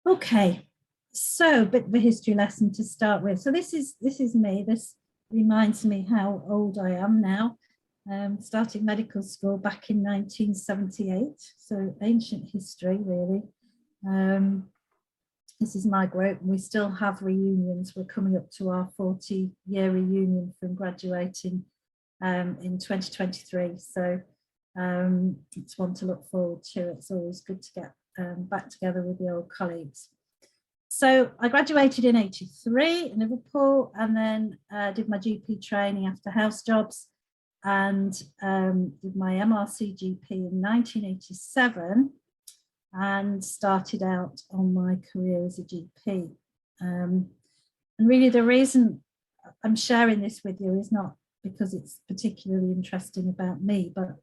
Okay, so a bit of a history lesson to start with. So this is me. This reminds me how old I am now. Started medical school back in 1978, so ancient history really. This is my group, and we still have reunions. We're coming up to our 40-year reunion from graduating in 2023. So it's one to look forward to. It's always good to get back together with the old colleagues. So I graduated in '83 in Liverpool, and then did my GP training after house jobs, and did my MRC GP in 1987, and started out on my career as a GP. And really the reason I'm sharing this with you is not because it's particularly interesting about me, but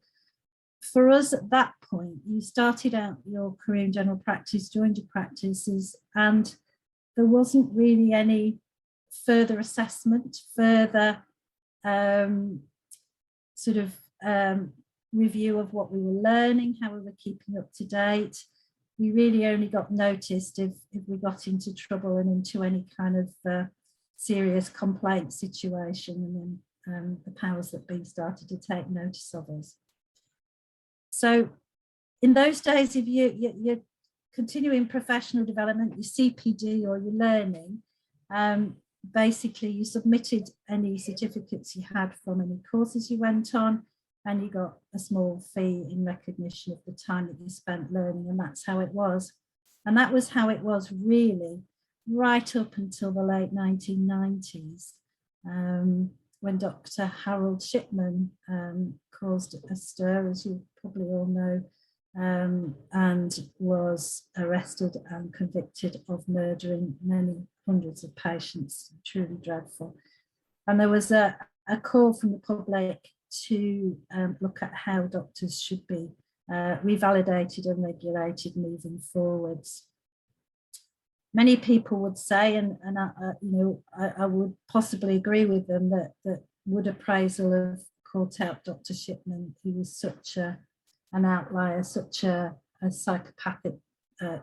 for us at that point, you started out your career in general practice, joined your practices, and there wasn't really any further assessment, further review of what we were learning, how we were keeping up to date. We really only got noticed if we got into trouble and into any kind of serious complaint situation, and then the powers that be started to take notice of us. So in those days, if you're continuing professional development, your CPD or your learning, basically you submitted any certificates you had from any courses you went on, and you got a small fee in recognition of the time that you spent learning, and that's how it was. And that was how it was really right up until the late 1990s, when Dr. Harold Shipman caused a stir, as you probably all know, and was arrested and convicted of murdering many hundreds of patients. Truly dreadful. And there was a call from the public to look at how doctors should be revalidated and regulated moving forwards. Many people would say, and I would possibly agree with them, that would Appraisal have caught out Dr. Shipman. He was such an outlier, such a psychopathic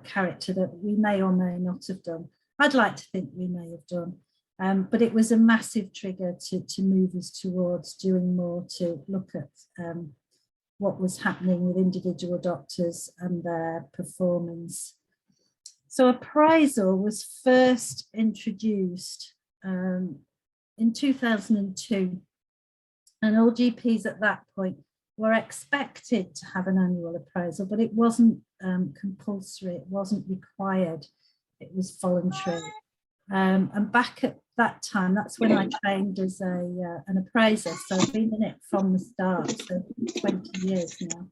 character, that we may or may not have done. I'd like to think we may have done, but it was a massive trigger to move us towards doing more to look at what was happening with individual doctors and their performance. So Appraisal was first introduced in 2002, and all GPs at that point were expected to have an annual appraisal, but it wasn't compulsory, it wasn't required, it was voluntary. And back at that time, that's when I trained as an appraiser, so I've been in it from the start, so 20 years now,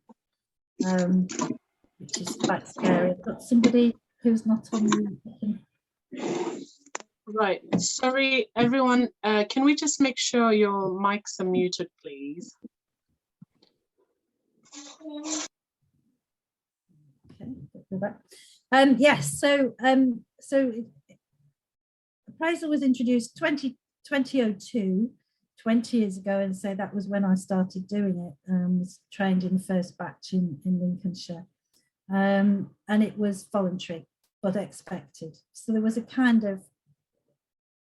which is quite scary. I've got somebody who's not on mute. Right, sorry everyone, can we just make sure your mics are muted, please? Okay, yes, so Appraisal was introduced 2002, 20 years ago, and so that was when I started doing it. Was trained in the first batch in Lincolnshire, and it was voluntary but expected. So there was a kind of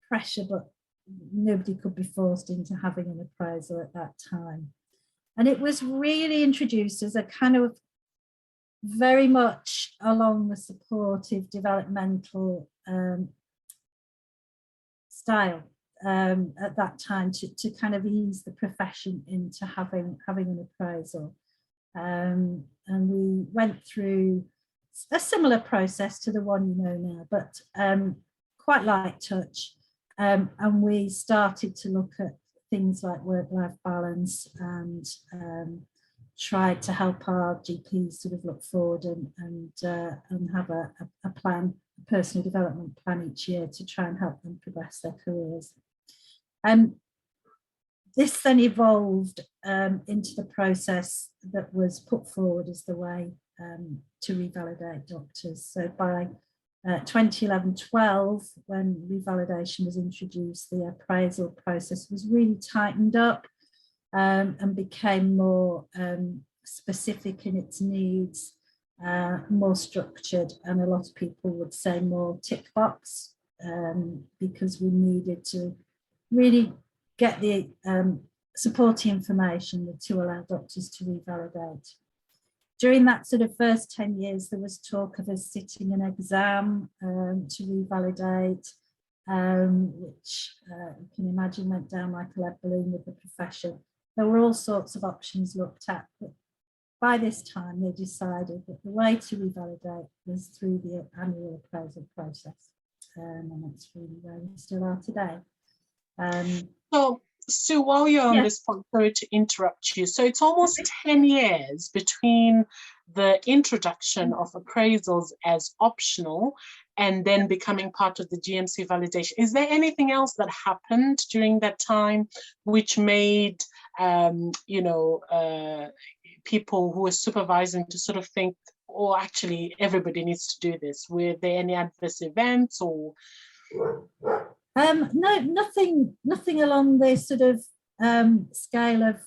pressure, but nobody could be forced into having an appraisal at that time. And it was really introduced as a kind of very much along the supportive developmental style at that time to kind of ease the profession into having an appraisal. And we went through a similar process to the one you know now, but quite light touch. And we started to look at things like work-life balance, and tried to help our GPs sort of look forward and have a plan, a personal development plan each year to try and help them progress their careers. This then evolved into the process that was put forward as the way to revalidate doctors. So by 2011-12, when revalidation was introduced, the appraisal process was really tightened up and became more specific in its needs, more structured, and a lot of people would say more tick box, because we needed to really get the supporting information to allow doctors to revalidate. During that sort of first 10 years, there was talk of us sitting an exam to revalidate, which you can imagine went down like a lead balloon with the profession. There were all sorts of options looked at, but by this time they decided that the way to revalidate was through the annual appraisal process, and that's really where we still are today. So, Sue, while you're on this point, sorry to interrupt you. So it's almost 10 years between the introduction of appraisals as optional and then becoming part of the GMC validation. Is there anything else that happened during that time which made, people who were supervising to sort of think, oh, actually, everybody needs to do this? Were there any adverse events or? No, nothing along the sort of scale of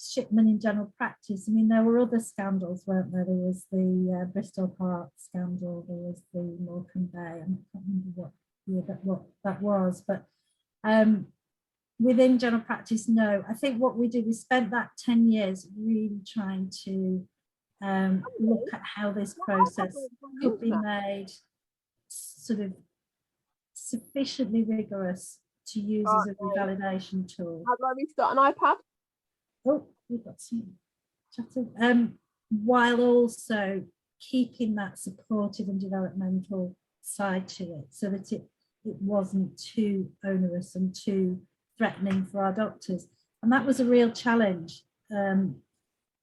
shipment in general practice. I mean, there were other scandals, weren't there? There was the Bristol Heart scandal, there was the Morecambe Bay, I can't remember what that was, but within general practice, no. I think what we did, we spent that 10 years really trying to look at how this process could be made sort of sufficiently rigorous to use as a revalidation tool. How do I restart an iPad? Oh, we've got some chatting. While also keeping that supportive and developmental side to it, so that it wasn't too onerous and too threatening for our doctors. And that was a real challenge. And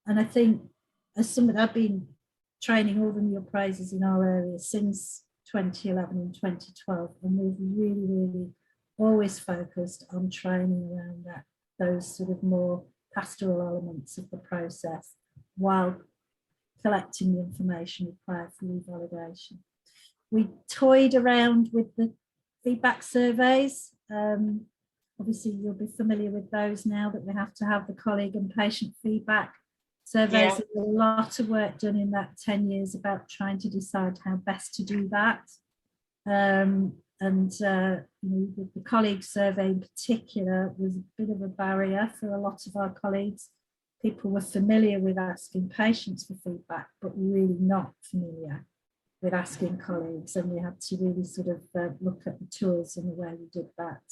I think, as somebody, I've been training all the new appraisers in our area since 2011 and 2012, and we've really always focused on training around those sort of more pastoral elements of the process while collecting the information required for revalidation. We toyed around with the feedback surveys. Obviously you'll be familiar with those now, that we have to have the colleague and patient feedback surveys. There's a lot of work done in that 10 years about trying to decide how best to do that. The colleague survey in particular was a bit of a barrier for a lot of our colleagues. People were familiar with asking patients for feedback, but really not familiar with asking colleagues, and we had to really sort of look at the tools and the way we did that.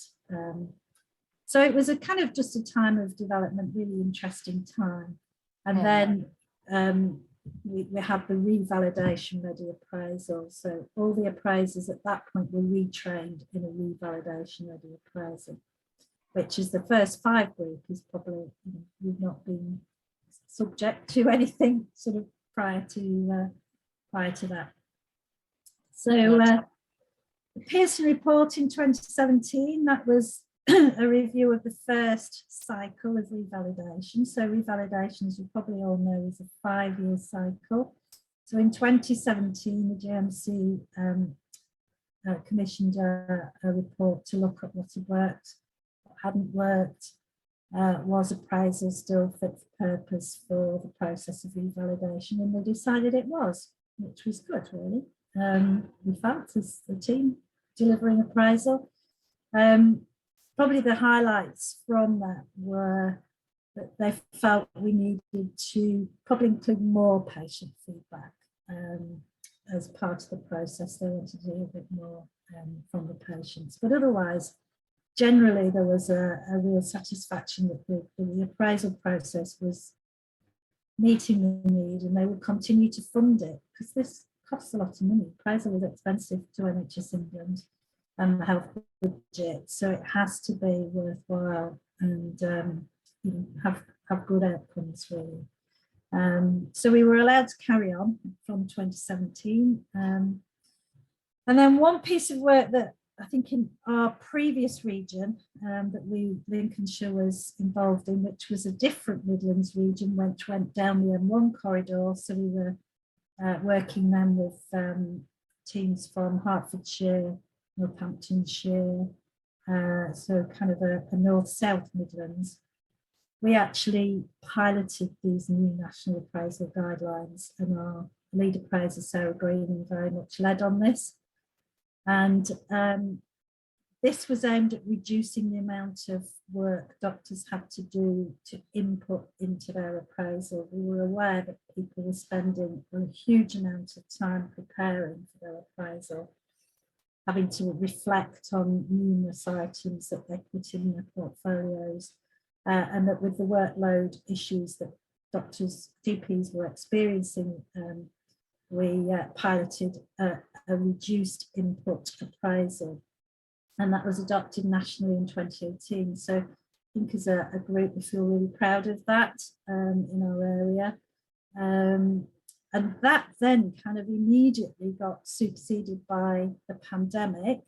So it was a kind of just a time of development, really interesting time. And then we had the revalidation ready appraisal. So all the appraisers at that point were retrained in a revalidation ready appraisal, which is the first 5 weeks is probably, we've not been subject to anything sort of prior to that. So the Pearson report in 2017, that was a review of the first cycle of revalidation. So revalidation, as you probably all know, is a 5-year cycle. So in 2017, the GMC commissioned a report to look at what had worked, what hadn't worked, was appraisal still fit for purpose for the process of revalidation, and they decided it was, which was good, really. We felt as the team delivering appraisal. Probably the highlights from that were that they felt we needed to probably include more patient feedback as part of the process. They wanted to do a bit more from the patients, but otherwise, generally, there was a real satisfaction that the appraisal process was meeting the need, and they would continue to fund it, because this costs a lot of money. Appraisal is expensive to NHS England and the health budget, so it has to be worthwhile and have good outcomes, really. So we were allowed to carry on from 2017. And then one piece of work that I think in our previous region that Lincolnshire was involved in, which was a different Midlands region, which went down the M1 corridor. So we were working then with teams from Hertfordshire, Northamptonshire, so kind of a north-south Midlands. We actually piloted these new national appraisal guidelines and are lead appraiser Sarah Green very much led on this. And this was aimed at reducing the amount of work doctors had to do to input into their appraisal. We were aware that people were spending a huge amount of time preparing for their appraisal, having to reflect on numerous items that they put in their portfolios, and that with the workload issues that doctors, GPs were experiencing, we piloted a reduced input appraisal. And that was adopted nationally in 2018. So I think as a group, we feel really proud of that in our area. And that then kind of immediately got superseded by the pandemic.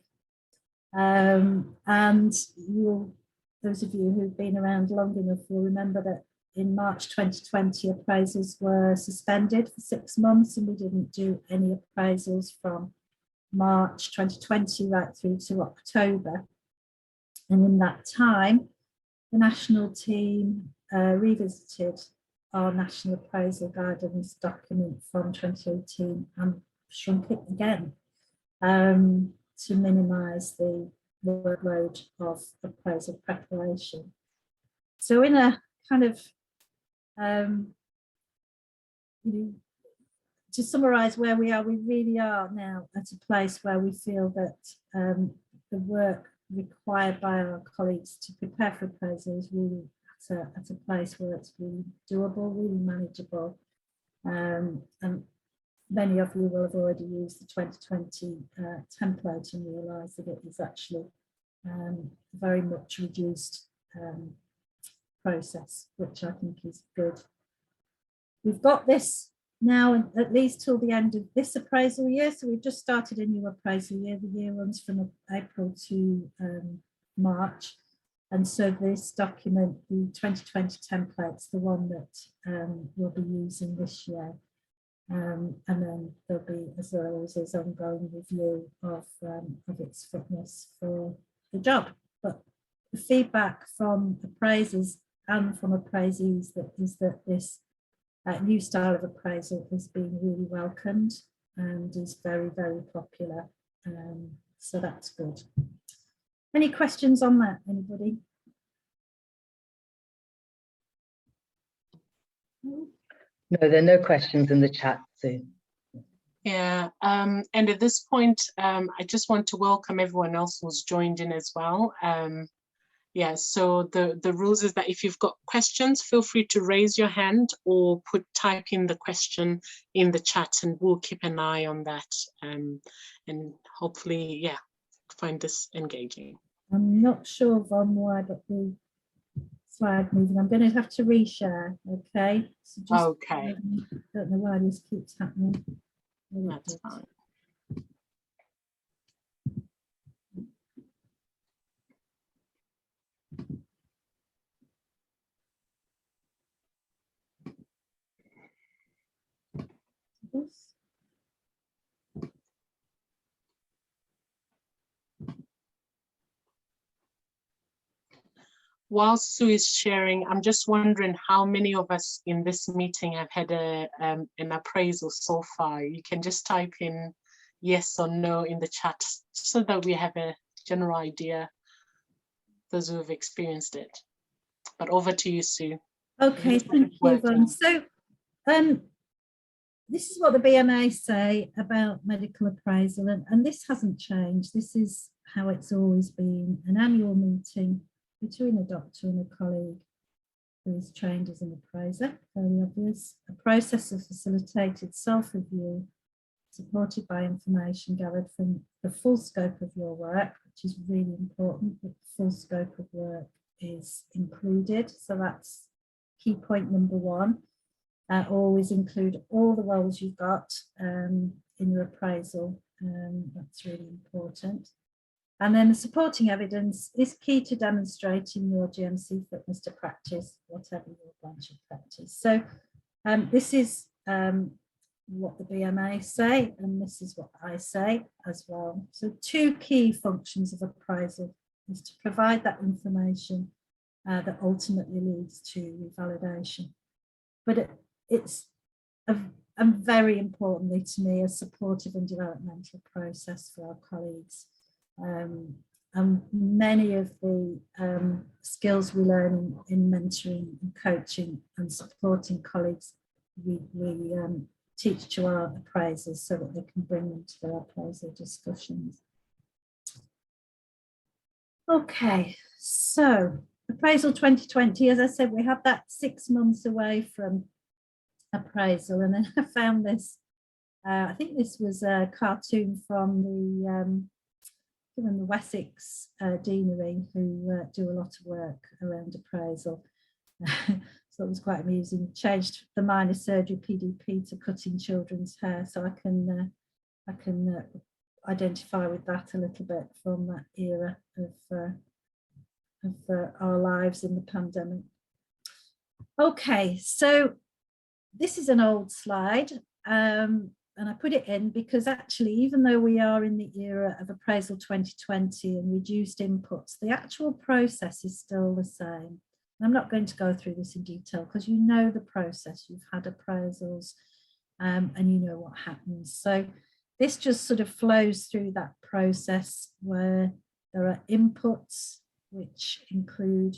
And those of you who've been around long enough will remember that in March 2020, appraisals were suspended for 6 months, and we didn't do any appraisals from March 2020 right through to October. And in that time, the national team revisited our national appraisal guidance document from 2018 and shrunk it again to minimise the workload of appraisal preparation. So in a kind of to summarise where we are, we really are now at a place where we feel that the work required by our colleagues to prepare for appraisal is really at a place where it's really doable, really manageable. And many of you will have already used the 2020 template and realise that it is actually very much reduced process, which I think is good. We've got this now at least till the end of this appraisal year. So we've just started a new appraisal year. The year runs from April to March. And so this document, the 2020 template's the one that we'll be using this year. And then there'll be, as always, is ongoing review of its fitness for the job. But the feedback from appraisers and from appraisees is that this new style of appraisal has been really welcomed and is very, very popular. So that's good. Any questions on that, anybody? No, there are no questions in the chat, Sue. Yeah, and at this point, I just want to welcome everyone else who's joined in as well. Yeah, so the rules is that if you've got questions, feel free to raise your hand or type in the question in the chat, and we'll keep an eye on that and hopefully, yeah, find this engaging. I'm not sure, Von, why, but the slide moving. I'm going to have to reshare, okay? So just, okay. Don't know why this keeps happening. That's fine. While Sue is sharing, I'm just wondering how many of us in this meeting have had an appraisal so far. You can just type in yes or no in the chat so that we have a general idea, those who have experienced it. But over to you, Sue. Okay, thank you, Von. So this is what the BMA say about medical appraisal, and this hasn't changed. This is how it's always been: an annual meeting between a doctor and a colleague who is trained as an appraiser, very obvious. A process of facilitated self-review supported by information gathered from the full scope of your work, which is really important, that the full scope of work is included. So that's key point number one. Always include all the roles you've got in your appraisal. That's really important. And then the supporting evidence is key to demonstrating your GMC fitness to practice, whatever your branch of practice. So this is what the BMA say, and this is what I say as well. So two key functions of appraisal is to provide that information that ultimately leads to revalidation. But it's and very importantly to me, a supportive and developmental process for our colleagues. And many of the skills we learn in mentoring and coaching and supporting colleagues, we teach to our appraisers so that they can bring them to their appraisal discussions. Okay, so appraisal 2020, as I said, we have that 6 months away from appraisal, and then I found this, I think this was a cartoon from the Wessex Deanery, who do a lot of work around appraisal. So it was quite amusing. Changed the minor surgery PDP to cutting children's hair, so I can identify with that a little bit from that era of our lives in the pandemic. Okay, so this is an old slide, and I put it in because actually, even though we are in the era of appraisal 2020 and reduced inputs, the actual process is still the same. I'm not going to go through this in detail because you know the process, you've had appraisals, and you know what happens. So this just sort of flows through that process where there are inputs, which include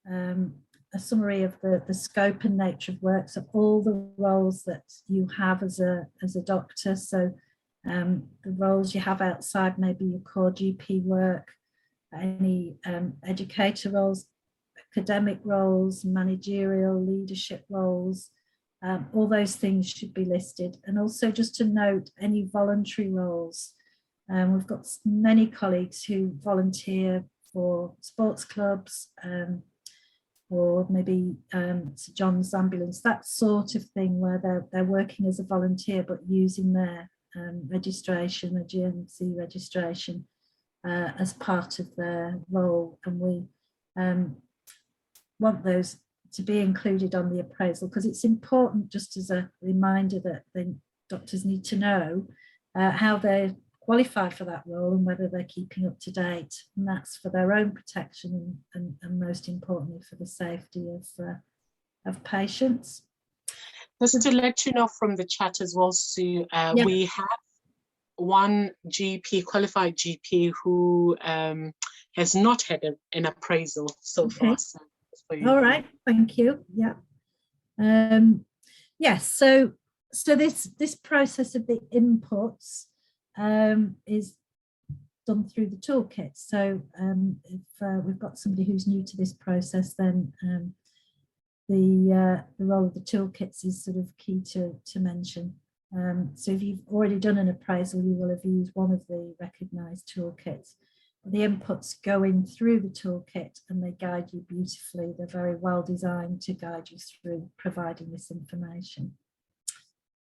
a summary of the scope and nature of work, so all the roles that you have as a doctor. So the roles you have outside maybe your core GP work, any educator roles, academic roles, managerial leadership roles, all those things should be listed. And also just to note any voluntary roles. We've got many colleagues who volunteer for sports clubs, or maybe St John's Ambulance, that sort of thing, where they're working as a volunteer but using their registration, their GMC registration, as part of their role. And we want those to be included on the appraisal because it's important, just as a reminder, that the doctors need to know how they're qualified for that role and whether they're keeping up to date, and that's for their own protection and most importantly for the safety of patients. Just to let you know from the chat as well, Sue, we have one GP, qualified GP, who has not had an appraisal so far. So all right, thank you. Yeah. Yes, so this process of the inputs is done through the toolkit. So if we've got somebody who's new to this process, then the role of the toolkits is sort of key to mention. So if you've already done an appraisal, you will have used one of the recognised toolkits. The inputs go in through the toolkit and they guide you beautifully. They're very well designed to guide you through providing this information.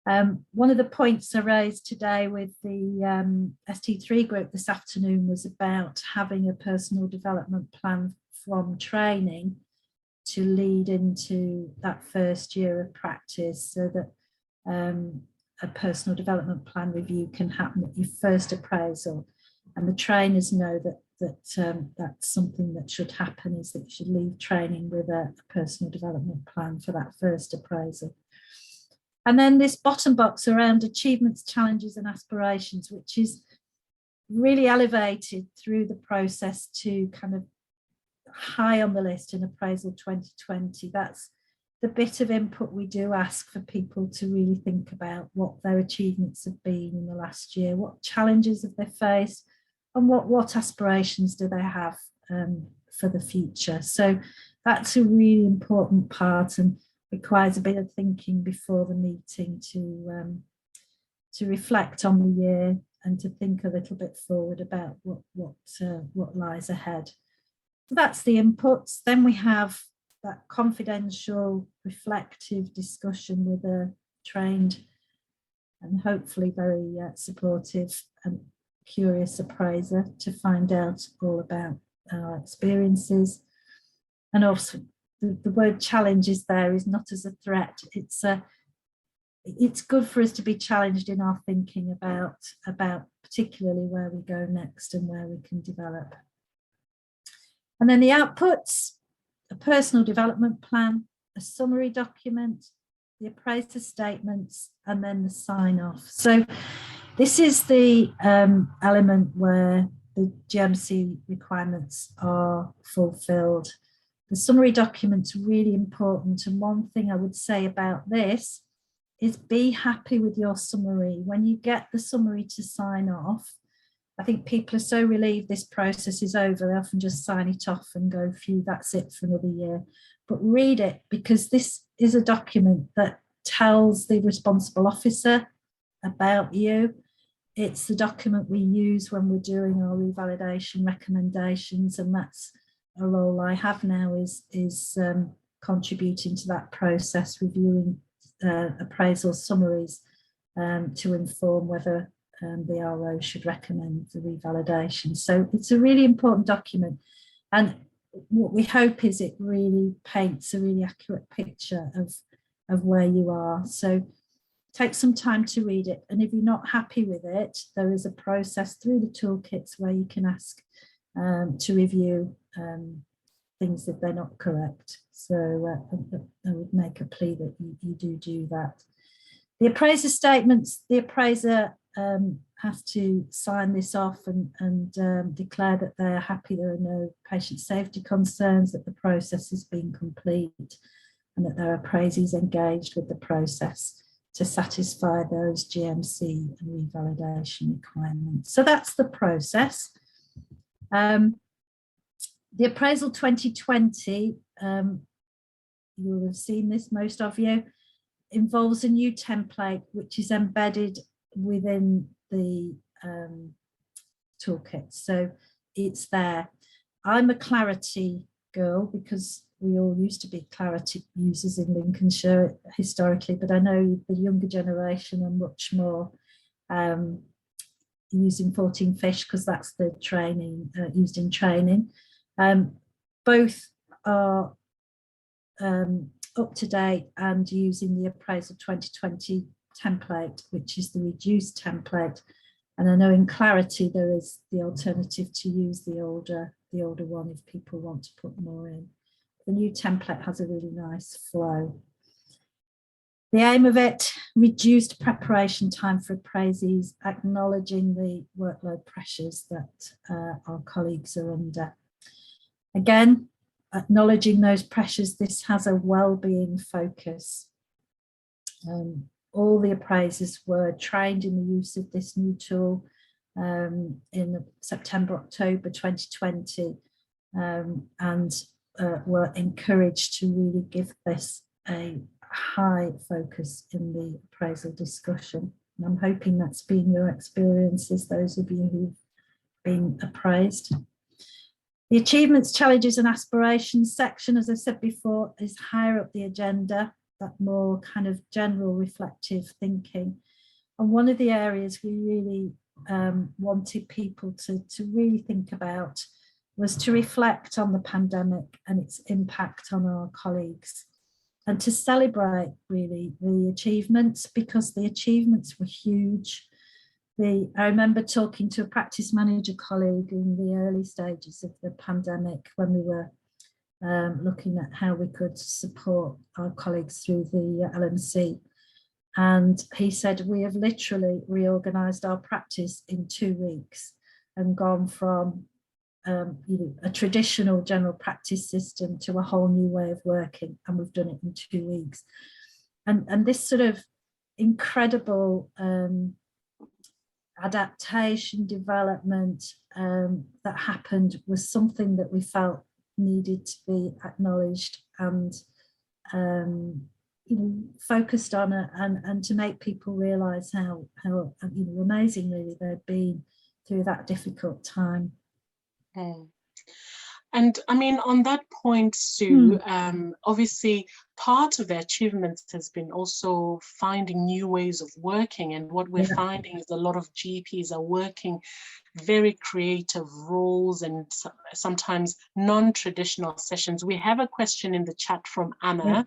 One of the points I raised today with the ST3 group this afternoon was about having a personal development plan from training to lead into that first year of practice, so that a personal development plan review can happen at your first appraisal. And the trainers know that that's something that should happen, is that you should leave training with a personal development plan for that first appraisal. And then this bottom box around achievements, challenges and aspirations, which is really elevated through the process to kind of high on the list in appraisal 2020. That's the bit of input we do ask for people to really think about what their achievements have been in the last year, what challenges have they faced, and what aspirations do they have for the future. So that's a really important part and requires a bit of thinking before the meeting to reflect on the year and to think a little bit forward about what lies ahead. So that's the inputs. Then we have that confidential, reflective discussion with a trained and hopefully very supportive and curious appraiser to find out all about our experiences. And also the word challenges there is not as a threat. It's good for us to be challenged in our thinking about particularly where we go next and where we can develop. And then the outputs, a personal development plan, a summary document, the appraiser statements, and then the sign off. So this is the element where the GMC requirements are fulfilled. The summary document's really important. And one thing I would say about this is be happy with your summary. When you get the summary to sign off, I think people are so relieved this process is over, they often just sign it off and go, phew, that's it for another year. But read it, because this is a document that tells the responsible officer about you. It's the document we use when we're doing our revalidation recommendations, and that's a role I have now, is contributing to that process, reviewing appraisal summaries to inform whether the RO should recommend the revalidation. So it's a really important document, and what we hope is it really paints a really accurate picture of where you are. So take some time to read it, and if you're not happy with it, there is a process through the toolkits where you can ask to review things if they're not correct. So I would make a plea that you do that. The appraiser statements, the appraiser has to sign this off and declare that they're happy there are no patient safety concerns, that the process has been complete, and that their appraiser is engaged with the process to satisfy those GMC and revalidation requirements. So that's the process. The Appraisal 2020, you will have seen this, most of you, involves a new template which is embedded within the toolkit. So it's there. I'm a Clarity girl because we all used to be Clarity users in Lincolnshire historically, but I know the younger generation are much more using 14 Fish because that's the training used in training. Both are up to date and using the Appraisal 2020 template, which is the reduced template. And I know in Clarity there is the alternative to use the older one if people want to put more in. The new template has a really nice flow. The aim of it, reduced preparation time for appraisees, acknowledging the workload pressures that our colleagues are under. Again, acknowledging those pressures, this has a well-being focus. All the appraisers were trained in the use of this new tool in September, October 2020, and were encouraged to really give this a high focus in the appraisal discussion. And I'm hoping that's been your experiences, those of you who've been appraised. The achievements, challenges and aspirations section, as I said before, is higher up the agenda, that more kind of general reflective thinking. And one of the areas we really wanted people to really think about was to reflect on the pandemic and its impact on our colleagues, and to celebrate really the achievements, because the achievements were huge. I remember talking to a practice manager colleague in the early stages of the pandemic when we were looking at how we could support our colleagues through the LMC. And he said, we have literally reorganised our practice in 2 weeks and gone from a traditional general practice system to a whole new way of working, and we've done it in 2 weeks. And this sort of incredible adaptation, development that happened was something that we felt needed to be acknowledged and focused on it, and to make people realise how amazing really they've been through that difficult time. And I mean, on that point, Sue, obviously part of the achievements has been also finding new ways of working. And what we're finding is a lot of GPs are working very creative roles and sometimes non-traditional sessions. We have a question in the chat from Anna.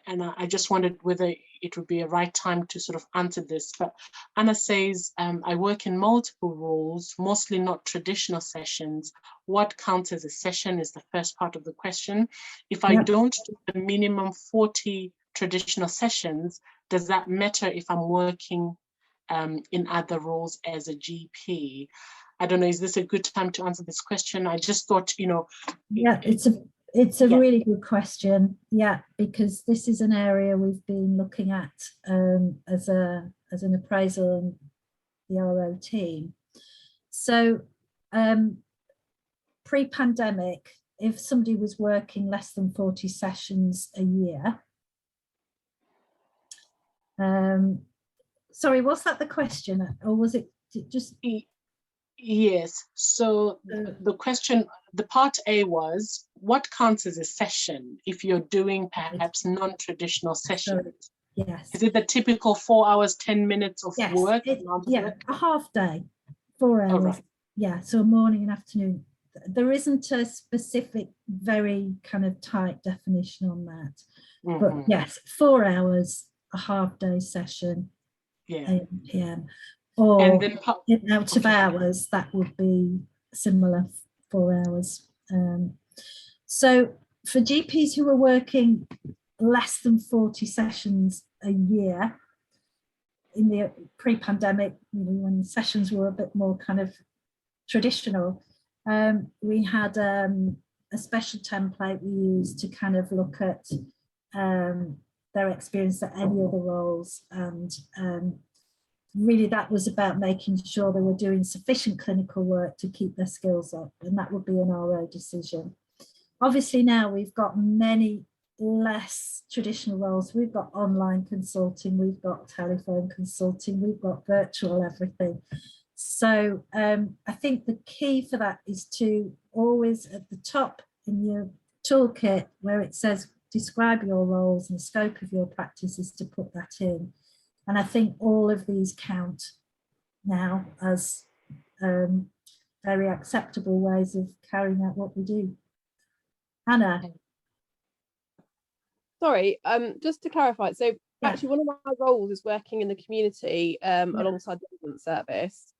And I just wondered whether it would be a right time to sort of answer this. But Anna says, I work in multiple roles, mostly not traditional sessions. What counts as a session is the first part of the question. If I don't do the minimum 40 traditional sessions, does that matter if I'm working in other roles as a GP? I don't know, is this a good time to answer this question? I just thought, you know. Yeah, it's a really good question. Yeah, because this is an area we've been looking at as an appraisal and the RO team. So pre-pandemic, if somebody was working less than 40 sessions a year, sorry, was that the question, or was it just? Yes, so the question, the part A was, what counts as a session if you're doing perhaps non-traditional sessions? Yes. Is it the typical 4 hours, 10 minutes of work? Yeah, a half day, 4 hours. Oh, right. Yeah, so a morning and afternoon. There isn't a specific, very kind of tight definition on that. But yes, 4 hours, a half day session, AM, PM. Or and then out of hours, that would be similar, 4 hours. So for GPs who are working less than 40 sessions a year, in the pre-pandemic, you know, when sessions were a bit more kind of traditional, we had a special template we used to kind of look at their experience at any other roles, and really that was about making sure they were doing sufficient clinical work to keep their skills up, and that would be an RO decision. Obviously now we've got many less traditional roles. We've got online consulting, we've got telephone consulting, we've got virtual everything. So I think the key for that is to always at the top in your toolkit where it says describe your roles and the scope of your practice is to put that in. And I think all of these count now as very acceptable ways of carrying out what we do. Hannah. Sorry, just to clarify, so actually one of my roles is working in the community alongside the ambulance service.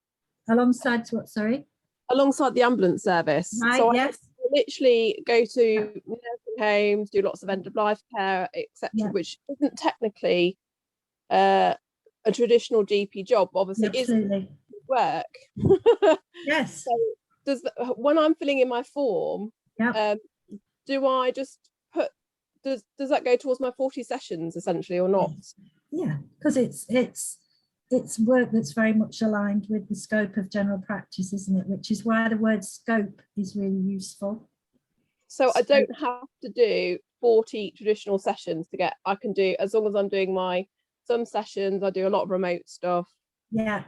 Alongside what, sorry? Alongside the ambulance service. Right, so yes. I literally go to nursing homes, do lots of end of life care, etc., which isn't technically a traditional GP job, obviously it is work. Yes. So when I'm filling in my form, do I just put, does that go towards my 40 sessions essentially or not? Yeah, because it's work that's very much aligned with the scope of general practice, isn't it? Which is why the word scope is really useful. So I don't have to do 40 traditional sessions to get, I can do, as long as I'm doing some sessions, I do a lot of remote stuff. Yeah.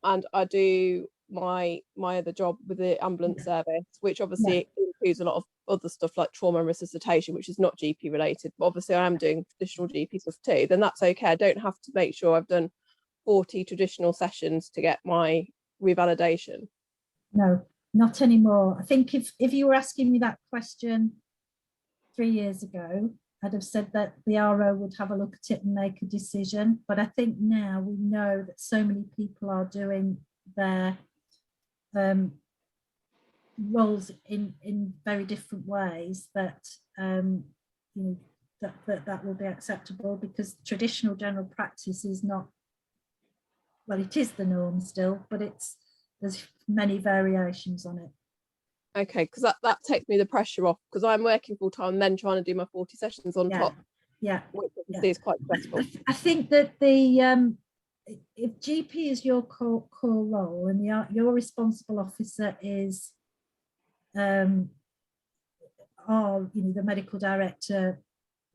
And I do my other job with the ambulance service, which obviously includes a lot of other stuff like trauma and resuscitation, which is not GP related, but obviously I am doing traditional GP stuff too. Then that's okay. I don't have to make sure I've done 40 traditional sessions to get my revalidation. No, not anymore. I think if you were asking me that question 3 years ago, I'd have said that the RO would have a look at it and make a decision. But I think now we know that so many people are doing their roles in very different ways that you know that will be acceptable, because traditional general practice is not, well, it is the norm still, but there's many variations on it. Okay, because that takes me the pressure off, because I'm working full time and then trying to do my 40 sessions on top. Yeah, which obviously is quite stressful. I think that the if GP is your core role and your responsible officer is the medical director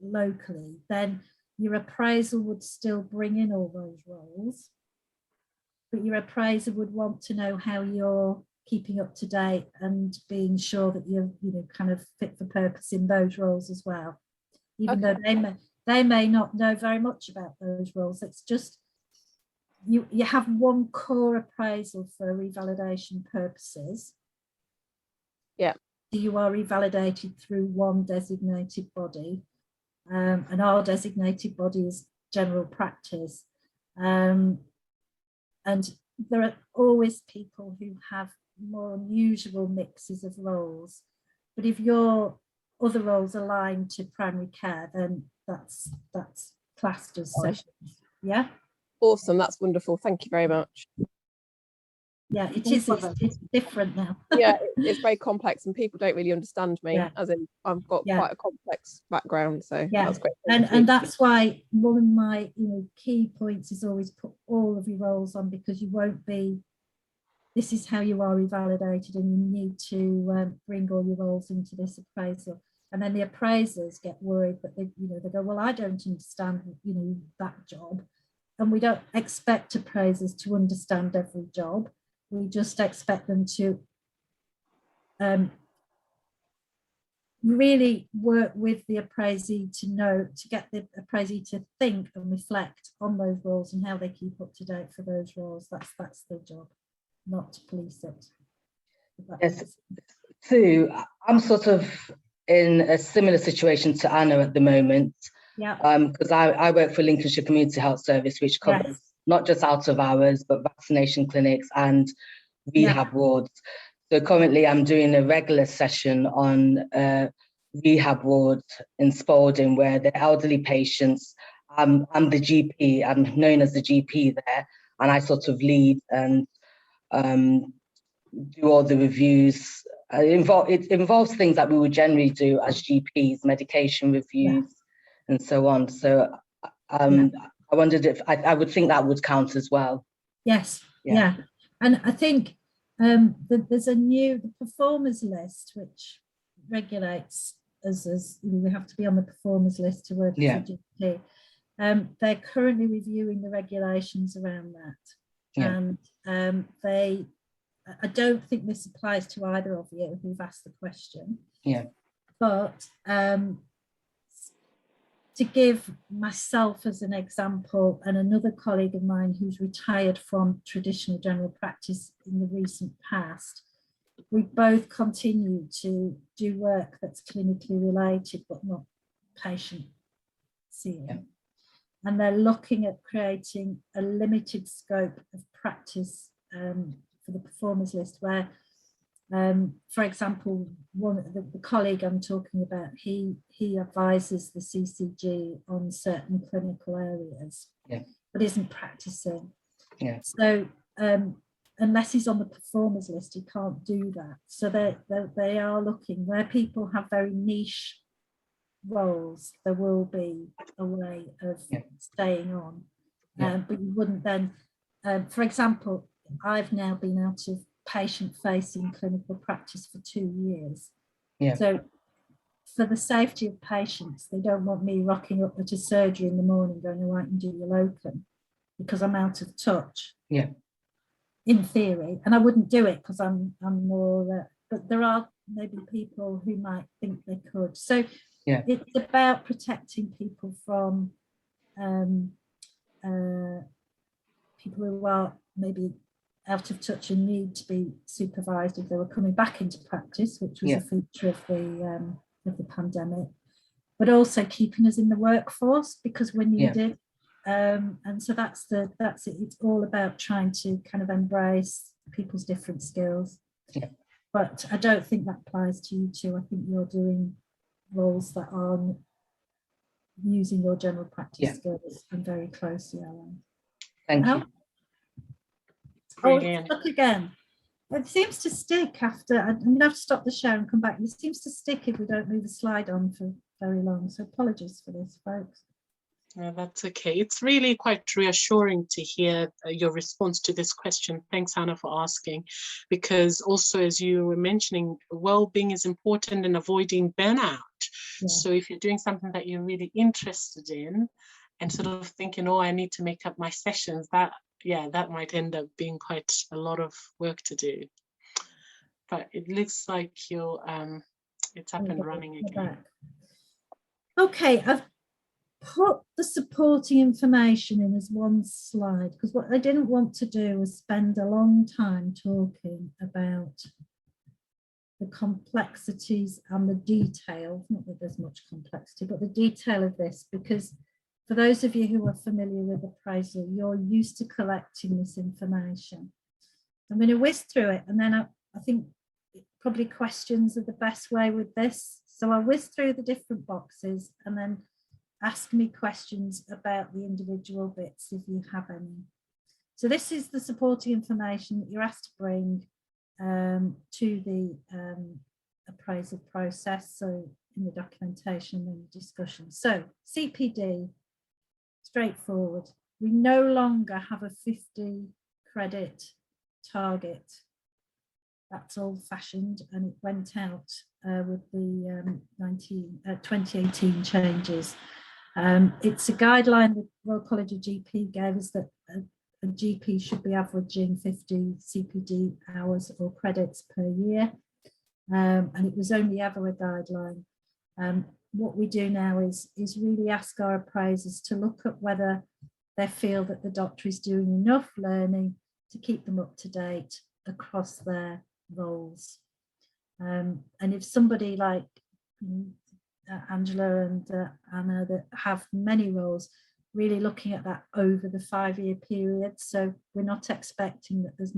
locally, then your appraisal would still bring in all those roles, but your appraiser would want to know how you're keeping up to date and being sure that you're kind of fit for purpose in those roles as well, even though they may not know very much about those roles. It's just you have one core appraisal for revalidation purposes. Yeah. You are revalidated through one designated body, and our designated body is general practice. And there are always people who have more unusual mixes of roles. But if your other roles align to primary care, then that's classed as sessions. Yeah. Awesome, that's wonderful. Thank you very much. Yeah, it's different now. Yeah, it's very complex and people don't really understand me, as in I've got Yeah. quite a complex background, so Yeah, that's great. and that's why one of my key points is always put all of your roles on, because you won't be, this is how you are revalidated, and you need to bring all your roles into this appraisal. And then the appraisers get worried, but they go, well, I don't understand that job. And we don't expect appraisers to understand every job. We just expect them to really work with the appraisee to get the appraisee to think and reflect on those roles and how they keep up to date for those roles. That's their job, not to police it. Yes, Sue, I'm sort of in a similar situation to Anna at the moment. Yeah. Because I work for Lincolnshire Community Health Service, which covers not just out of hours, but vaccination clinics and rehab wards. So currently I'm doing a regular session on rehab ward in Spalding, where the elderly patients, I'm the GP, I'm known as the GP there, and I sort of lead and do all the reviews. It involves things that we would generally do as GPs, medication reviews, and so on. So I wondered if I would think that would count as well. Yes. Yeah. And I think there's the performers list, which regulates us as we have to be on the performers list to work as a GP. They're currently reviewing the regulations around that. And I don't think this applies to either of you who've asked the question. Yeah. But to give myself as an example, and another colleague of mine who's retired from traditional general practice in the recent past, we both continue to do work that's clinically related but not patient seeing. Yeah. And they're looking at creating a limited scope of practice for the performers list, where for example, the colleague I'm talking about, he advises the CCG on certain clinical areas, but isn't practicing. Yeah. So unless he's on the performers list, he can't do that. So they are looking where people have very niche roles. There will be a way of staying on, but you wouldn't then. For example, I've now been out of patient-facing clinical practice for 2 years. Yeah. So for the safety of patients, they don't want me rocking up at a surgery in the morning going, oh, I can do your locum, because I'm out of touch. Yeah. In theory, and I wouldn't do it because I'm more, but there are maybe people who might think they could. So it's about protecting people from people who are maybe out of touch and need to be supervised if they were coming back into practice, which was a feature of the pandemic, but also keeping us in the workforce because we're needed. And so that's it. It's all about trying to kind of embrace people's different skills. Yeah. But I don't think that applies to you two. I think you're doing roles that are using your general practice skills and very closely aligned. Thank you. Oh, look again. It seems to stick after. I'm going to have to stop the share and come back. It seems to stick if we don't move the slide on for very long. So apologies for this, folks. That's okay. It's really quite reassuring to hear your response to this question. Thanks, Anna, for asking, because also, as you were mentioning, well-being is important in avoiding burnout. Yeah. So if you're doing something that you're really interested in and sort of thinking, oh, I need to make up my sessions, that might end up being quite a lot of work to do. But it looks like you're it's up and running again. Okay, I've put the supporting information in as one slide because what I didn't want to do was spend a long time talking about the complexities and the detail, not that there's much complexity, but the detail of this, because for those of you who are familiar with appraisal, you're used to collecting this information. I'm going to whiz through it, and then I think probably questions are the best way with this. So I'll whiz through the different boxes and then ask me questions about the individual bits if you have any. So this is the supporting information that you're asked to bring to the appraisal process, so in the documentation and the discussion. So CPD, straightforward. We no longer have a 50 credit target. That's old fashioned, and it went out with the 2018 changes. It's a guideline that Royal College of GP gave us that a GP should be averaging 50 CPD hours or credits per year. And it was only ever a guideline. What we do now is really ask our appraisers to look at whether they feel that the doctor is doing enough learning to keep them up to date across their roles. And if somebody like Angela and Anna that have many roles, really looking at that over the 5-year period. So we're not expecting that there's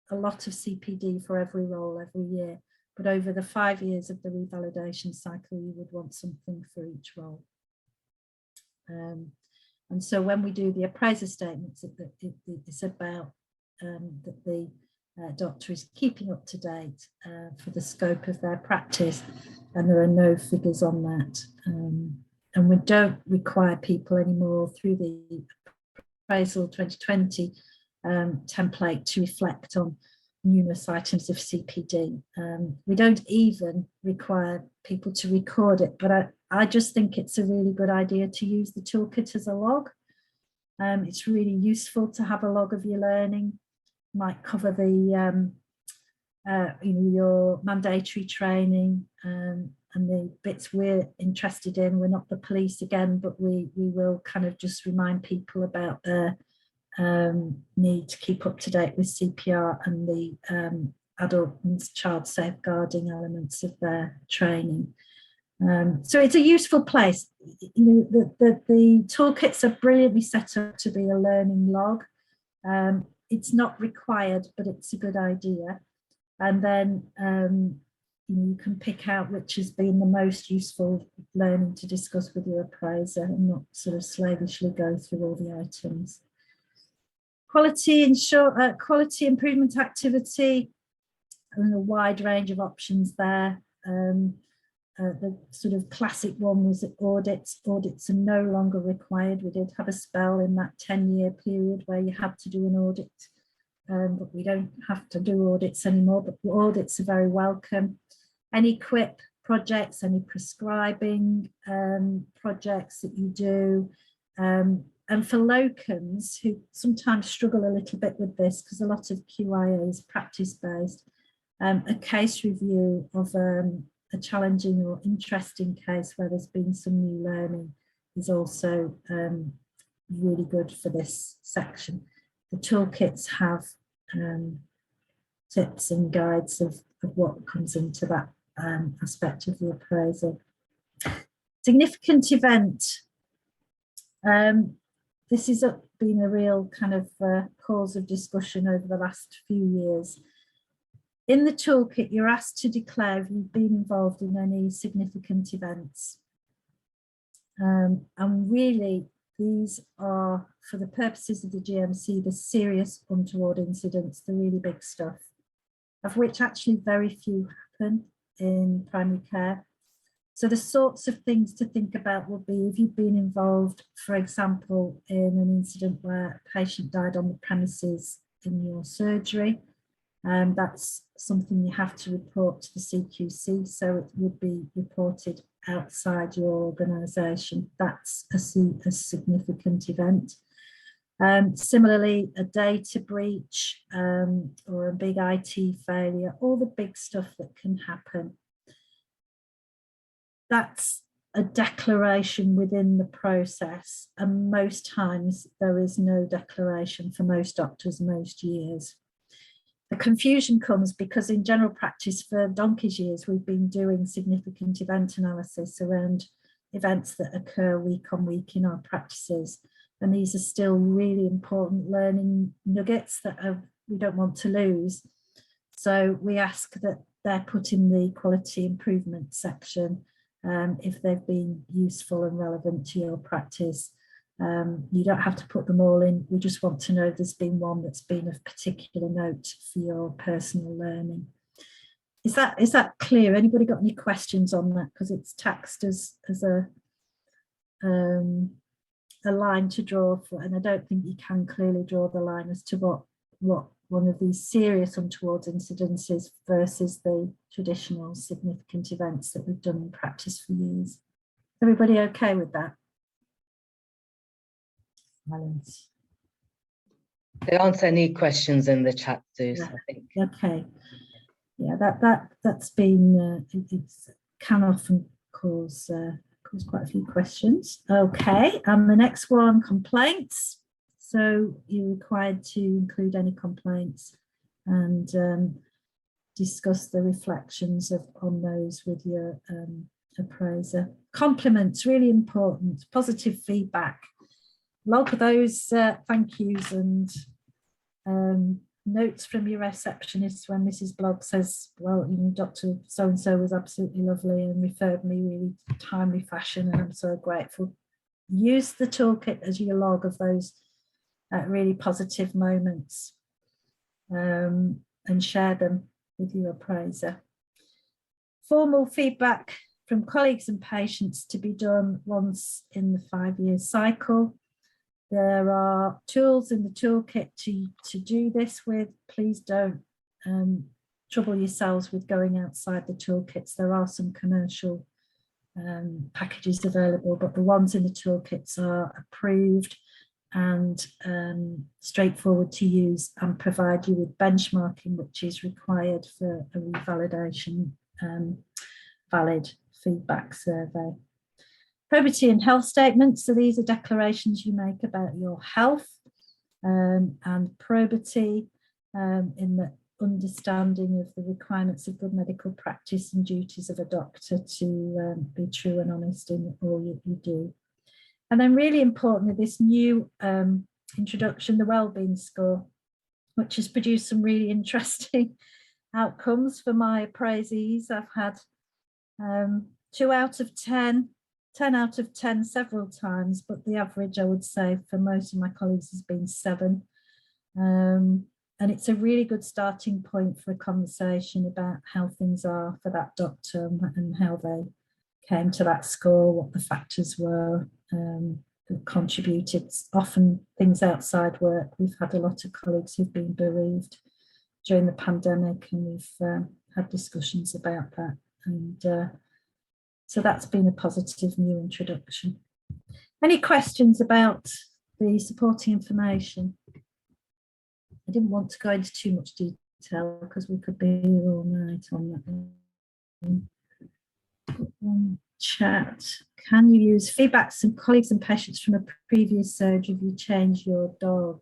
a lot of CPD for every role every year, but over the 5 years of the revalidation cycle, you would want something for each role. And so when we do the appraiser statements, it's about that the doctor is keeping up to date for the scope of their practice, and there are no figures on that. And we don't require people anymore through the Appraisal 2020 template to reflect on numerous items of CPD. We don't even require people to record it, but I just think it's a really good idea to use the toolkit as a log. It's really useful to have a log of your learning. Might cover the your mandatory training and the bits we're interested in. We're not the police again, but we will kind of just remind people about their need to keep up to date with CPR and the adult and child safeguarding elements of their training. So it's a useful place. The toolkits are brilliantly set up to be a learning log. It's not required, but it's a good idea. And then you can pick out which has been the most useful learning to discuss with your appraiser and not sort of slavishly go through all the items. Quality improvement activity, and a wide range of options there. The sort of classic one was audits. Audits are no longer required. We did have a spell in that 10-year period where you had to do an audit, but we don't have to do audits anymore, but audits are very welcome. Any QIP projects, any prescribing projects that you do, and for locums who sometimes struggle a little bit with this because a lot of QIA is practice-based, a case review of a challenging or interesting case where there's been some new learning is also really good for this section. The toolkits have tips and guides of what comes into that aspect of the appraisal. Significant event. This has been a real kind of cause of discussion over the last few years. In the toolkit, you're asked to declare if you've been involved in any significant events. And really, these are, for the purposes of the GMC, the serious untoward incidents, the really big stuff, of which actually very few happen in primary care. So the sorts of things to think about would be if you've been involved, for example, in an incident where a patient died on the premises in your surgery. That's something you have to report to the CQC, so it would be reported outside your organisation. That's a significant event. Similarly, a data breach or a big IT failure, all the big stuff that can happen. That's a declaration within the process, and most times there is no declaration for most doctors most years. The confusion comes because in general practice for donkey's years, we've been doing significant event analysis around events that occur week on week in our practices. And these are still really important learning nuggets that we don't want to lose. So we ask that they're put in the quality improvement section if they've been useful and relevant to your practice. You don't have to put them all in. We just want to know there's been one that's been of particular note for your personal learning. Is that clear? Anybody got any questions on that? Because it's taxed as a line to draw for, and I don't think you can clearly draw the line as to what one of these serious untoward incidents is versus the traditional significant events that we've done in practice for years. Everybody okay with that? Silence. There aren't any questions in the chat, Zeus, Yeah. I think. Okay. Yeah, that's been it can often cause quite a few questions. Okay, and the next one, complaints. So you're required to include any complaints and discuss the reflections on those with your appraiser. Compliments, really important. Positive feedback. Log those thank yous and notes from your receptionist when Mrs. Blogg says, well, you know, Dr. So-and-so was absolutely lovely and referred me really timely fashion, and I'm so grateful. Use the toolkit as your log of those really positive moments, and share them with your appraiser. Formal feedback from colleagues and patients to be done once in the 5-year cycle. There are tools in the toolkit to do this with. Please don't trouble yourselves with going outside the toolkits. There are some commercial packages available, but the ones in the toolkits are approved and straightforward to use and provide you with benchmarking, which is required for a revalidation valid feedback survey. Probity and health statements. So these are declarations you make about your health and probity in the understanding of the requirements of good medical practice and duties of a doctor to be true and honest in all you do. And then really importantly, this new introduction, the wellbeing score, which has produced some really interesting outcomes for my appraisees. I've had 2 out of 10, 10 out of 10 several times, but the average, I would say, for most of my colleagues has been 7. And it's a really good starting point for a conversation about how things are for that doctor and how they came to that score, what the factors were that contributed. Often things outside work. We've had a lot of colleagues who've been bereaved during the pandemic, and we've had discussions about that. And so that's been a positive new introduction. Any questions about the supporting information? I didn't want to go into too much detail because we could be here all night on that. Chat. Can you use feedback from colleagues and patients from a previous surgery if you change your job?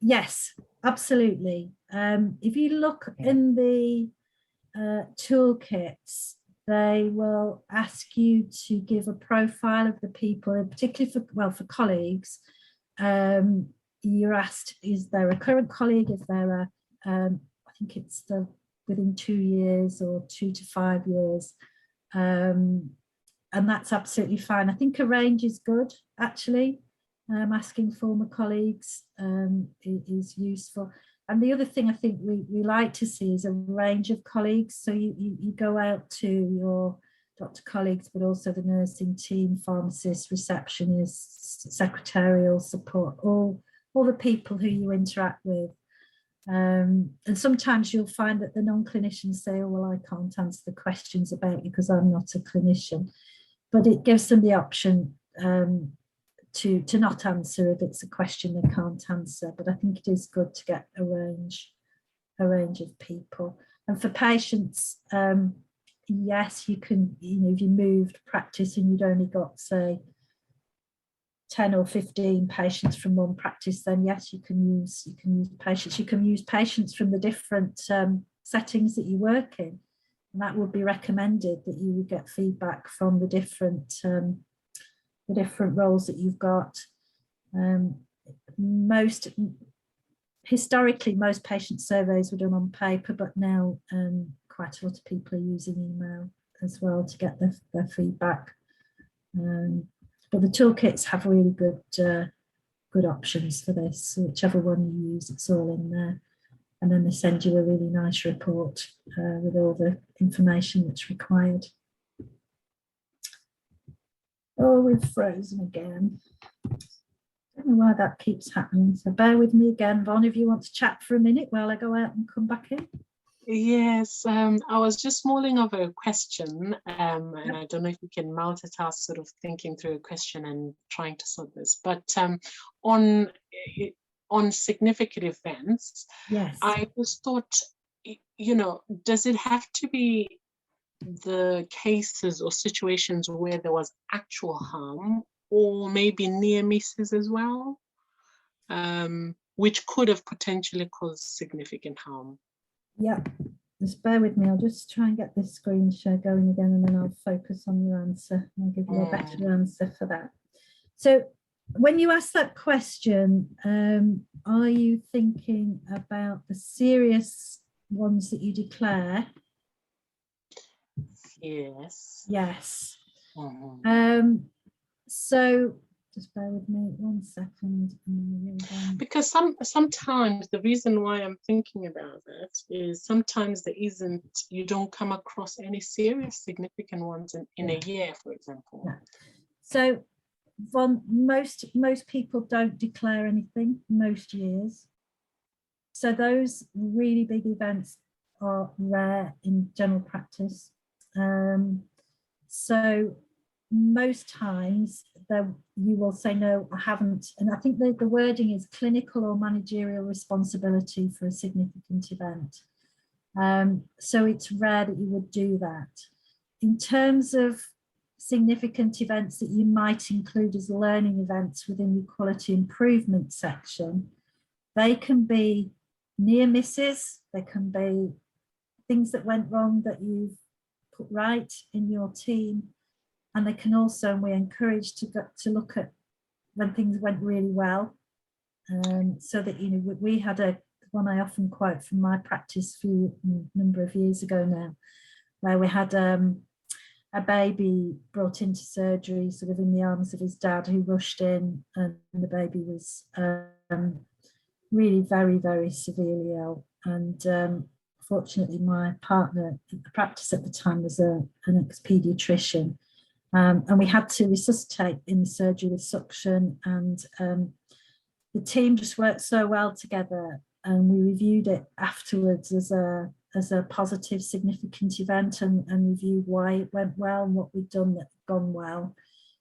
Yes, absolutely. If you look in the toolkits, they will ask you to give a profile of the people, particularly for colleagues. You're asked, is there a current colleague? If there are, I think it's within 2 years or 2 to 5 years, and that's absolutely fine. I think a range is good, actually. Asking former colleagues is useful. And the other thing I think we like to see is a range of colleagues. So you go out to your doctor colleagues, but also the nursing team, pharmacists, receptionists, secretarial support, all the people who you interact with. And sometimes you'll find that the non-clinicians say, oh, well, I can't answer the questions about you because I'm not a clinician. But it gives them the option to not answer if it's a question they can't answer. But I think it is good to get a range of people. And for patients, yes, you can, if you moved practice and you'd only got, say, 10 or 15 patients from one practice, then yes, you can use patients. You can use patients from the different settings that you work in, and that would be recommended, that you would get feedback from the different roles that you've got. Historically, most patient surveys were done on paper, but now quite a lot of people are using email as well to get their feedback. But the toolkits have really good options for this. So whichever one you use, it's all in there. And then they send you a really nice report with all the information that's required. Oh, we've frozen again. I don't know why that keeps happening. So bear with me again. Von, if you want to chat for a minute while I go out and come back in. Yes, I was just mulling over a question, and I don't know if you can multitask, sort of thinking through a question and trying to sort this. But on significant events, yes, I just thought, does it have to be the cases or situations where there was actual harm, or maybe near misses as well, which could have potentially caused significant harm? Yeah, just bear with me. I'll just try and get this screen share going again, and then I'll focus on your answer. I'll give you a better answer for that. So when you ask that question, are you thinking about the serious ones that you declare? Yes. Yes. So just bear with me 1 second. Because sometimes the reason why I'm thinking about that is sometimes you don't come across any serious significant ones in a year, for example. Yeah. So most people don't declare anything most years. So those really big events are rare in general practice. So most times you will say, no, I haven't. And I think the wording is clinical or managerial responsibility for a significant event. So it's rare that you would do that. In terms of significant events that you might include as learning events within your quality improvement section, they can be near misses, they can be things that went wrong that you've put right in your team, and they can also, and we encourage to look at when things went really well, so that, we had one I often quote from my practice a number of years ago now, where we had a baby brought into surgery sort of in the arms of his dad, who rushed in, and the baby was really very, very severely ill. And fortunately, my partner at the practice at the time was an ex-paediatrician, and we had to resuscitate in the surgery with suction, and the team just worked so well together, and we reviewed it afterwards as a positive, significant event, and reviewed why it went well and what we'd done that had gone well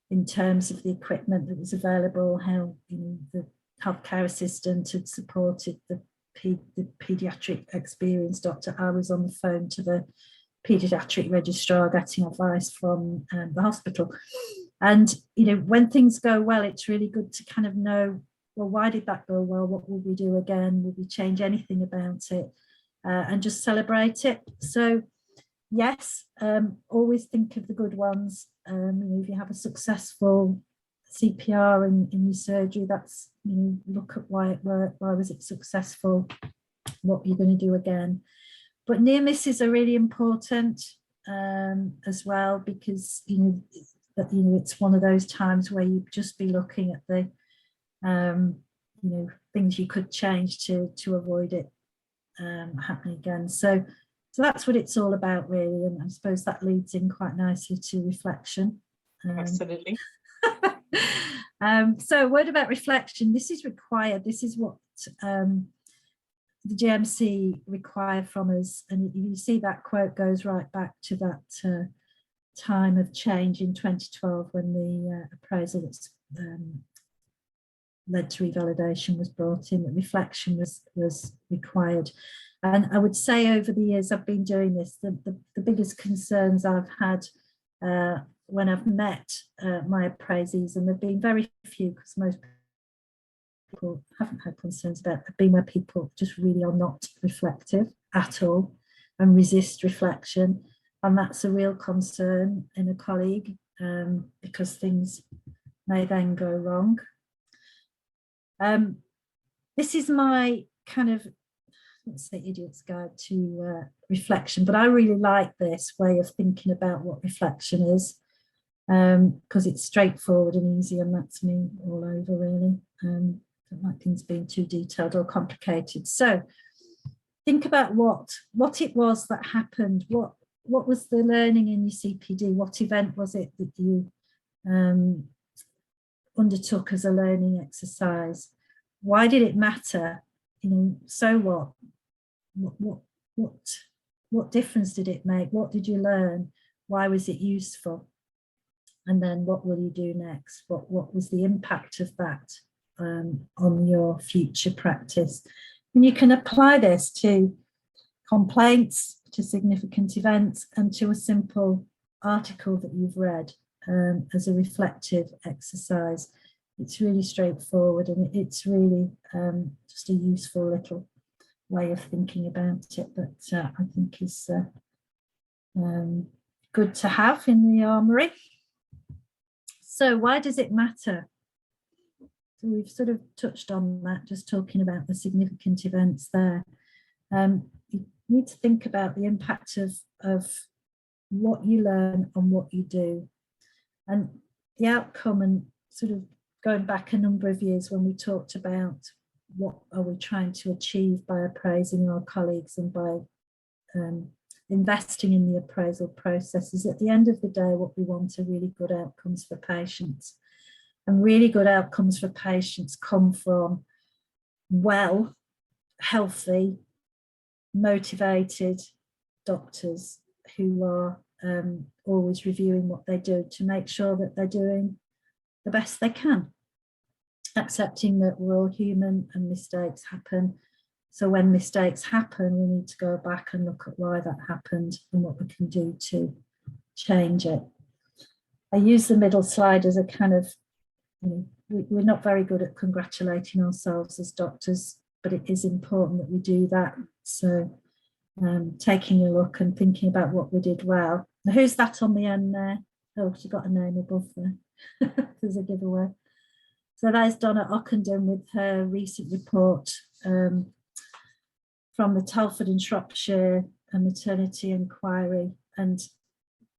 in terms of the equipment that was available, how the healthcare assistant had supported the paediatric experienced doctor. I was on the phone to the paediatric registrar getting advice from the hospital. And when things go well, it's really good to kind of know, well, why did that go well? What will we do again? Will we change anything about it? And just celebrate it. So yes, always think of the good ones. If you have a successful CPR in your surgery, that's, look at why it worked, why was it successful, what you're going to do again. But near misses are really important as well, because it's one of those times where you'd just be looking at the things you could change to avoid it happening again. So that's what it's all about, really, and I suppose that leads in quite nicely to reflection. Absolutely. So a word about reflection. This is required. This is what the GMC required from us, and you see that quote goes right back to that time of change in 2012 when the appraisal that's led to revalidation was brought in, that reflection was required. And I would say over the years I've been doing this, the biggest concerns I've had when I've met my appraisees, and there have been very few, because most people haven't had concerns about, have been where people just really are not reflective at all and resist reflection. And that's a real concern in a colleague, because things may then go wrong. This is my kind of what's the Idiot's Guide to Reflection, but I really like this way of thinking about what reflection is, because it's straightforward and easy, and that's me all over, really. Don't like things being too detailed or complicated. So think about what it was that happened. What was the learning in your CPD? What event was it that you undertook as a learning exercise? Why did it matter? So what? What difference did it make? What did you learn? Why was it useful? And then what will you do next? What was the impact of that on your future practice? And you can apply this to complaints, to significant events, and to a simple article that you've read as a reflective exercise. It's really straightforward, and it's really just a useful little way of thinking about it that I think is good to have in the armoury. So why does it matter? So we've sort of touched on that, just talking about the significant events there. You need to think about the impact of what you learn and what you do, and the outcome, and sort of going back a number of years when we talked about what are we trying to achieve by appraising our colleagues and by investing in the appraisal processes. At the end of the day, what we want are really good outcomes for patients. And really good outcomes for patients come from well, healthy, motivated doctors who are always reviewing what they do to make sure that they're doing the best they can, accepting that we're all human and mistakes happen. So when mistakes happen, we need to go back and look at why that happened and what we can do to change it. I use the middle slide as a kind of, we're not very good at congratulating ourselves as doctors, but it is important that we do that. So taking a look and thinking about what we did well. Now, who's that on the end there? Oh, she got a name above there. There's a giveaway. So there's Donna Ockenden with her recent report from the Telford and Shropshire maternity inquiry. And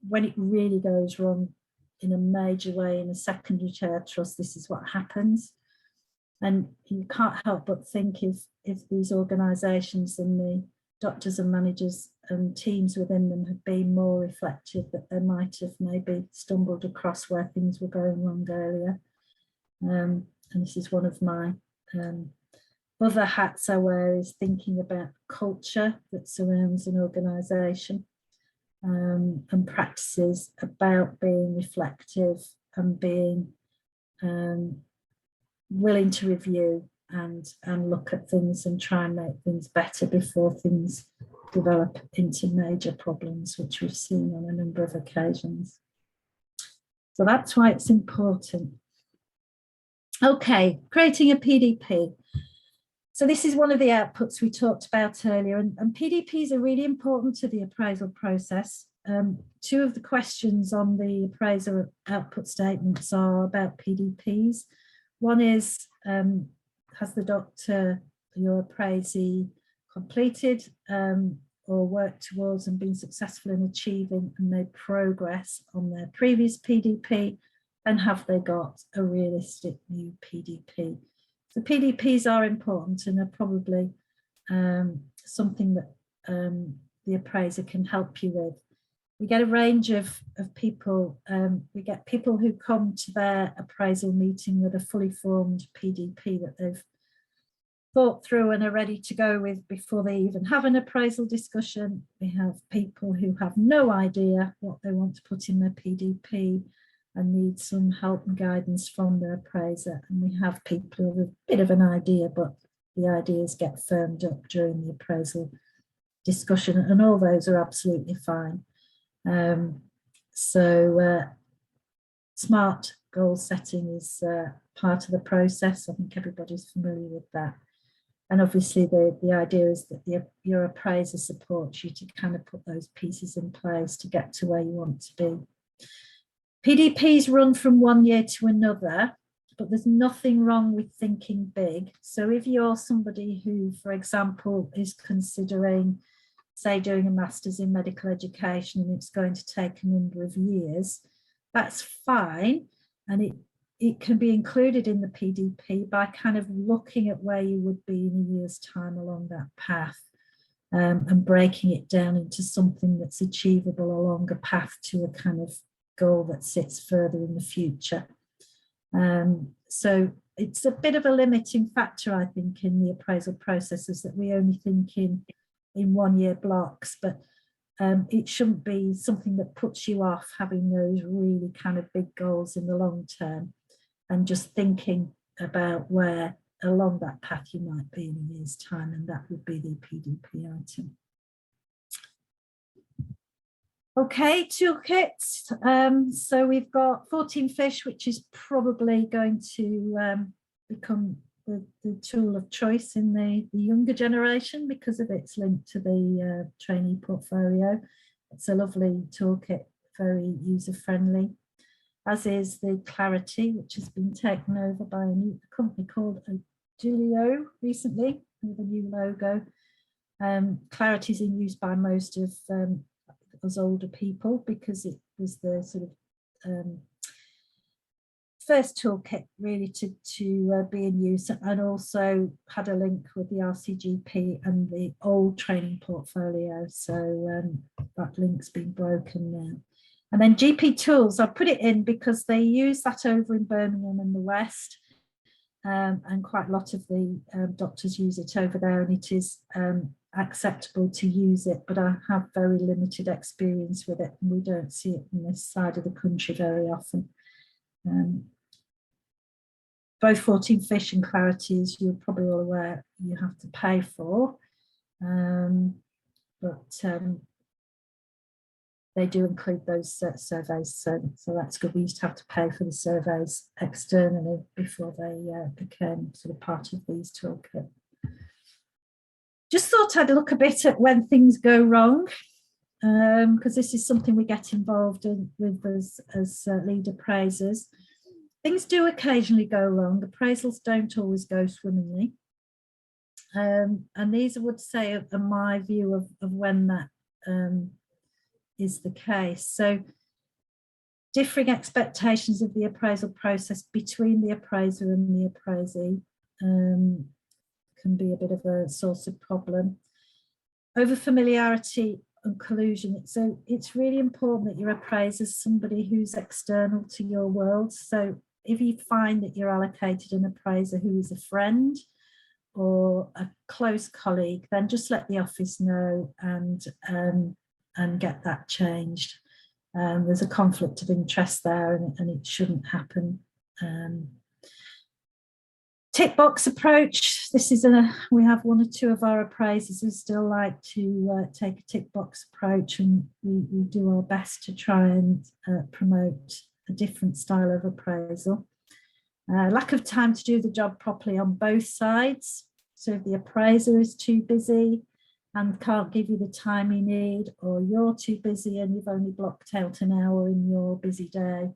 when it really goes wrong in a major way in a secondary care trust, this is what happens. And you can't help but think if these organisations and the doctors and managers and teams within them had been more reflective, that they might have maybe stumbled across where things were going wrong earlier. And this is one of my other hats I wear, is thinking about culture that surrounds an organisation and practices about being reflective and being willing to review and look at things and try and make things better before things develop into major problems, which we've seen on a number of occasions. So that's why it's important. Okay, creating a PDP. So this is one of the outputs we talked about earlier, and PDPs are really important to the appraisal process. Two of the questions on the appraisal output statements are about PDPs. One is, has the doctor, your appraisee, completed or worked towards and been successful in achieving and made progress on their previous PDP, and have they got a realistic new PDP? So PDPs are important and are probably something that the appraiser can help you with. We get a range of people. We get people who come to their appraisal meeting with a fully formed PDP that they've thought through and are ready to go with before they even have an appraisal discussion. We have people who have no idea what they want to put in their PDP and need some help and guidance from their appraiser. And we have people who have a bit of an idea, but the ideas get firmed up during the appraisal discussion, and all those are absolutely fine. Smart goal setting is part of the process. I think everybody's familiar with that. And obviously the idea is that your appraiser supports you to kind of put those pieces in place to get to where you want to be. PDPs run from one year to another, but there's nothing wrong with thinking big. So if you're somebody who, for example, is considering, say, doing a master's in medical education and it's going to take a number of years, that's fine. And it can be included in the PDP by kind of looking at where you would be in a year's time along that path, and breaking it down into something that's achievable along a path to a kind of goal that sits further in the future. So it's a bit of a limiting factor, I think, in the appraisal processes, that we only think in 1 year blocks, but it shouldn't be something that puts you off having those really kind of big goals in the long term, and just thinking about where along that path you might be in a year's time, and that would be the PDP item. Okay, toolkits. So we've got 14 fish, which is probably going to become the tool of choice in the younger generation because of its link to the trainee portfolio. It's a lovely toolkit, very user-friendly, as is the Clarity, which has been taken over by a new company called Julio recently with a new logo. Clarity is in use by most of us older people because it was the sort of first toolkit really to be in use, and also had a link with the RCGP and the old training portfolio. So that link's been broken now. And then GP Tools, I put it in because they use that over in Birmingham and the West, and quite a lot of the doctors use it over there, and it is acceptable to use it, but I have very limited experience with it, and we don't see it on this side of the country very often. Both 14 Fish and Clarity, as you're probably all aware, you have to pay for, but they do include those surveys, so that's good. We used to have to pay for the surveys externally before they became sort of part of these toolkit. Just thought I'd look a bit at when things go wrong, because this is something we get involved in with as lead appraisers. Things do occasionally go wrong. Appraisals don't always go swimmingly. And these I would say are my view of when that is the case. So differing expectations of the appraisal process between the appraiser and the appraisee can be a bit of a source of problem. Over familiarity and collusion. So it's really important that your appraiser is somebody who's external to your world. So if you find that you're allocated an appraiser who is a friend or a close colleague, then just let the office know and get that changed. There's a conflict of interest there, and it shouldn't happen. Tick box approach. This is we have one or two of our appraisers who still like to take a tick box approach, and we do our best to try and promote a different style of appraisal. Lack of time to do the job properly on both sides. So if the appraiser is too busy and can't give you the time you need, or you're too busy and you've only blocked out an hour in your busy day,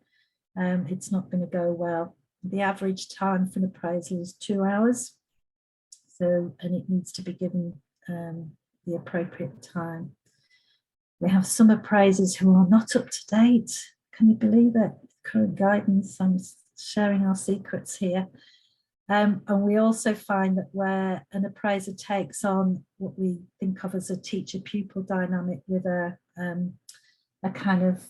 it's not going to go well. The average time for an appraisal is 2 hours. So, and it needs to be given the appropriate time. We have some appraisers who are not up to date. Can you believe it? Current guidance, I'm sharing our secrets here. And we also find that where an appraiser takes on what we think of as a teacher-pupil dynamic with a kind of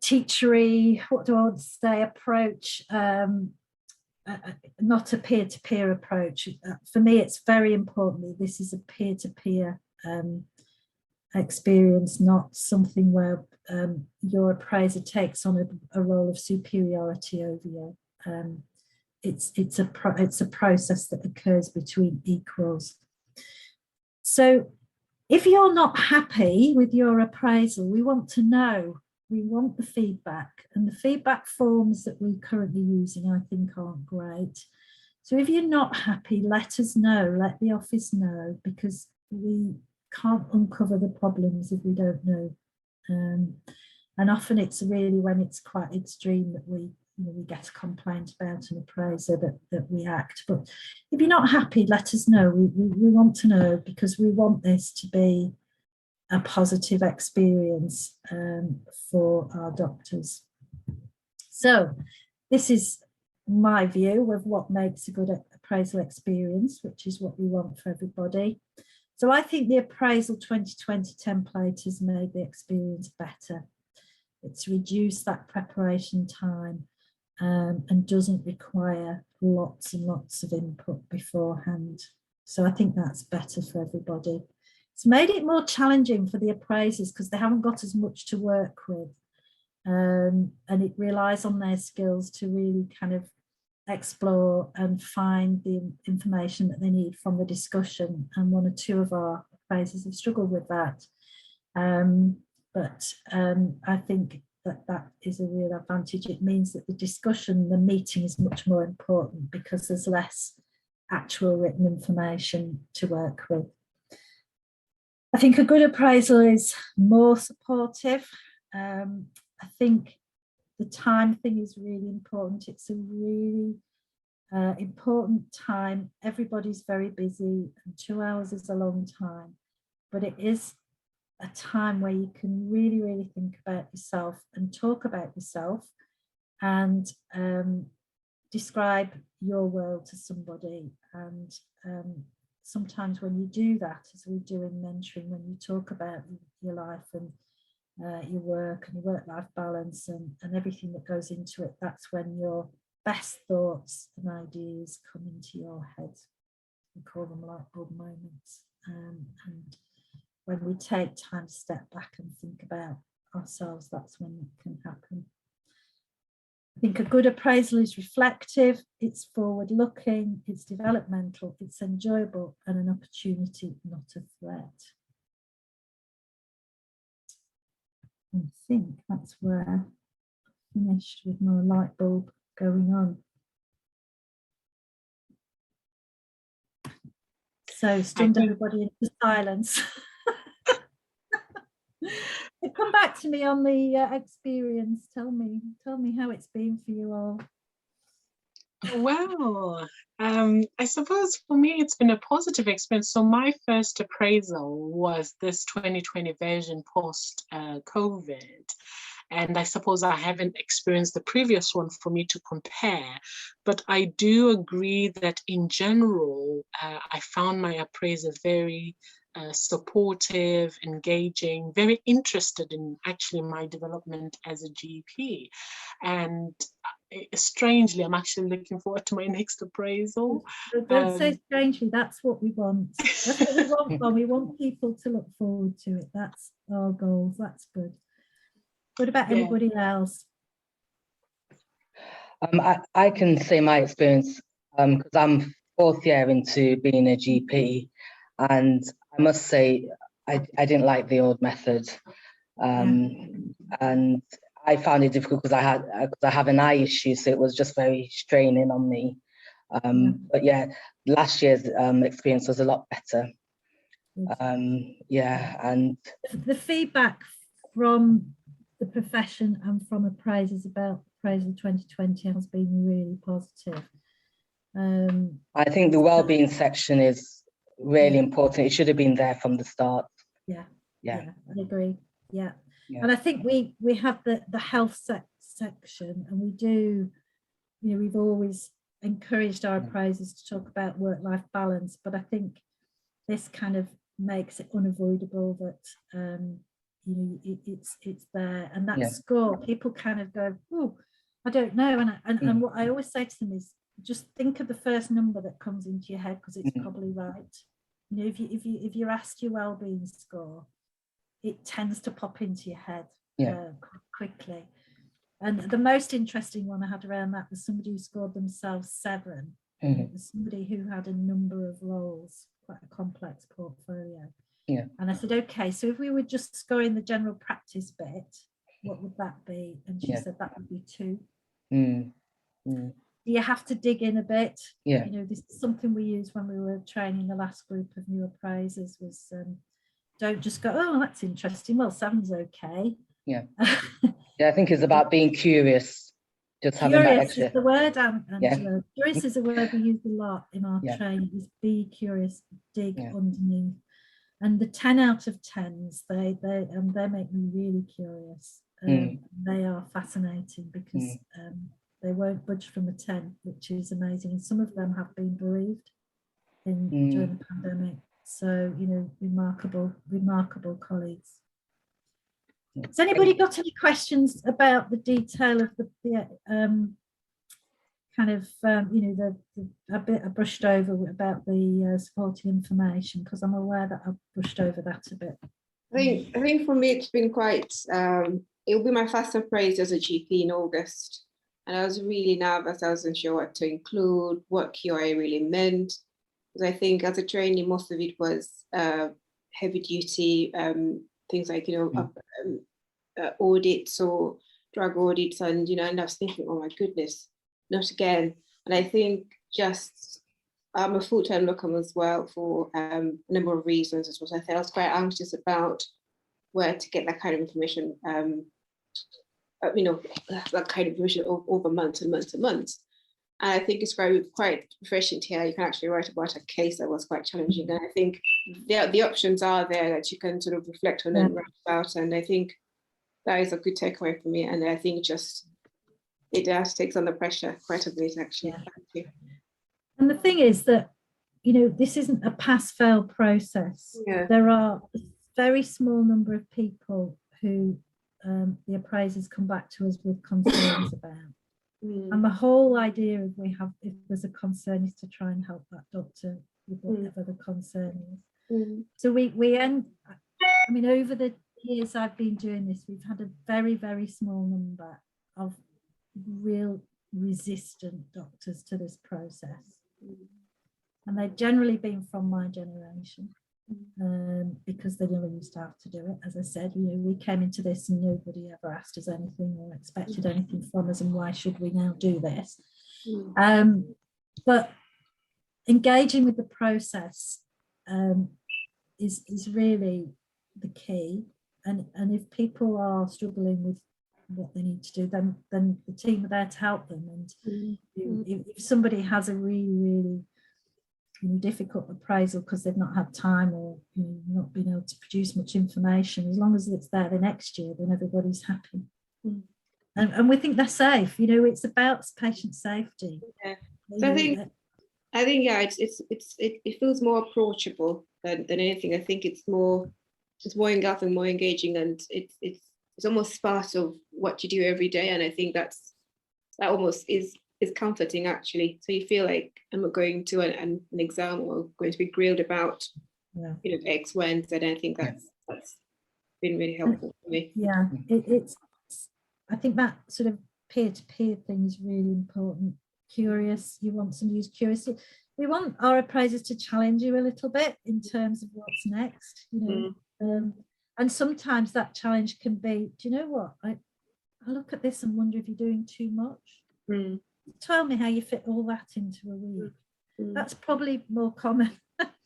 teachery, what do I want to say, approach, not a peer-to-peer approach. For me, it's very important that this is a peer-to-peer experience, not something where your appraiser takes on a role of superiority over you. It's a process that occurs between equals. So if you're not happy with your appraisal, we want to know. We want the feedback, and the feedback forms that we're currently using, I think, aren't great. So if you're not happy, let us know, let the office know, because we can't uncover the problems if we don't know. And often it's really when it's quite extreme that we we get a complaint about an appraiser that we act. But if you're not happy, let us know. We want to know, because we want this to be a positive experience for our doctors. So this is my view of what makes a good appraisal experience, which is what we want for everybody. So I think the Appraisal 2020 template has made the experience better. It's reduced that preparation time and doesn't require lots and lots of input beforehand. So I think that's better for everybody. It's made it more challenging for the appraisers because they haven't got as much to work with. And it relies on their skills to really kind of explore and find the information that they need from the discussion, and one or two of our appraisers have struggled with that, but I think that is a real advantage. It means that the discussion, the meeting, is much more important because there's less actual written information to work with. I think a good appraisal is more supportive. I think the time thing is really important. It's a really important time. Everybody's very busy, and 2 hours is a long time, but it is a time where you can really, really think about yourself and talk about yourself and describe your world to somebody. And sometimes when you do that, as we do in mentoring, when you talk about your life and your work and your work-life balance and everything that goes into it, that's when your best thoughts and ideas come into your head. We call them light bulb moments. And when we take time to step back and think about ourselves, that's when it can happen. I think a good appraisal is reflective, it's forward-looking, it's developmental, it's enjoyable, and an opportunity, not a threat. I think that's where I finished with my light bulb going on. So stunned everybody into silence. Come back to me on the experience. Tell me how it's been for you all. Well, I suppose for me it's been a positive experience. So my first appraisal was this 2020 version post COVID. And I suppose I haven't experienced the previous one for me to compare, but I do agree that in general, I found my appraiser very supportive, engaging, very interested in actually my development as a GP. And strangely, I'm actually looking forward to my next appraisal. Don't say strangely, that's what we want. That's what we want. We want people to look forward to it. That's our goals. That's good. What about anybody else? I can say my experience because I'm 4th year into being a GP, and I must say I didn't like the old method, and I found it difficult because I have an eye issue, so it was just very straining on me. But yeah, last year's experience was a lot better. And the feedback from the profession and from appraisers about Appraisal 2020 has been really positive. I think the wellbeing section is really important. It should have been there from the start. Yeah, I agree. Yeah. And I think we have the health section, and we do, we've always encouraged our appraisers to talk about work-life balance, but I think this kind of makes it unavoidable that it's there, and that score, people kind of go, oh, I don't know, and what I always say to them is just think of the first number that comes into your head, because it's probably right. If you're asked your wellbeing score, it tends to pop into your head quickly. And the most interesting one I had around that was somebody who scored themselves 7. It was somebody who had a number of roles, quite a complex portfolio. And I said, okay, so if we were just scoring the general practice bit, what would that be? And she said that would be 2. You have to dig in a bit. This is something we used when we were training the last group of new appraisers, was don't just go, oh, that's interesting, well, 7's okay. I think it's about being curious. Just having that Curious extra. is the word, Angela. Yeah. Curious is a word we use a lot in our Yeah. training. Is be curious, dig Yeah. underneath. And the 10 out of 10s, they make me really curious. They are fascinating because they won't budge from a 10, which is amazing. And some of them have been bereaved during the pandemic. So, you know, remarkable colleagues. Has anybody got any questions about the detail of the kind of, you know, a bit I brushed over about the supporting information, because I'm aware that I brushed over that a bit. I think for me it's been quite, it'll be my first appraisal as a GP in August. And I was really nervous. I wasn't sure what to include, what QI really meant. Because I think as a trainee, most of it was heavy duty, things like, you know, audits or drug audits. And, you know, and I was thinking, oh my goodness, not again. And I think just, I'm a full-time locum as well for a number of reasons as well. So I was quite anxious about where to get that kind of information, you know, that kind of information over months and months and months. And I think it's quite refreshing to hear you can actually write about a case that was quite challenging. And I think the options are there that you can sort of reflect on and write about. And I think that is a good takeaway for me. And I think just it does takes on the pressure quite a bit, actually. Yeah. Thank you. And the thing is that, you know, this isn't a pass-fail process. Yeah. There are a very small number of people who the appraisers come back to us with concerns about. And the whole idea of if there's a concern is to try and help that doctor with whatever the concern is. So we end, I mean, over the years I've been doing this, we've had a very, very small number of real resistant doctors to this process. And they've generally been from my generation, because they never used to have to do it. As I said, you know, we came into this and nobody ever asked us anything or expected anything from us, and why should we now do this? But engaging with the process is really the key. And if people are struggling with what they need to do, then the team are there to help them. And if somebody has a really difficult appraisal because they've not had time or not been able to produce much information, as long as it's there the next year, then everybody's happy. And we think they're safe. You know, it's about patient safety. Yeah. So I think yeah, it feels more approachable than anything. I think it's more engulfing, more engaging, and it's almost part of what you do every day. And I think that almost is comforting, actually. So you feel like I'm not going to an exam or going to be grilled about you know, X, Y, and Z. And I think that's been really helpful for me. Yeah, I think that sort of peer-to-peer thing is really important. Curious, you want somebody who's curious. We want our appraisers to challenge you a little bit in terms of what's next, you know. And sometimes that challenge can be, do you know what, I look at this and wonder if you're doing too much. Tell me how you fit all that into a week. That's probably more common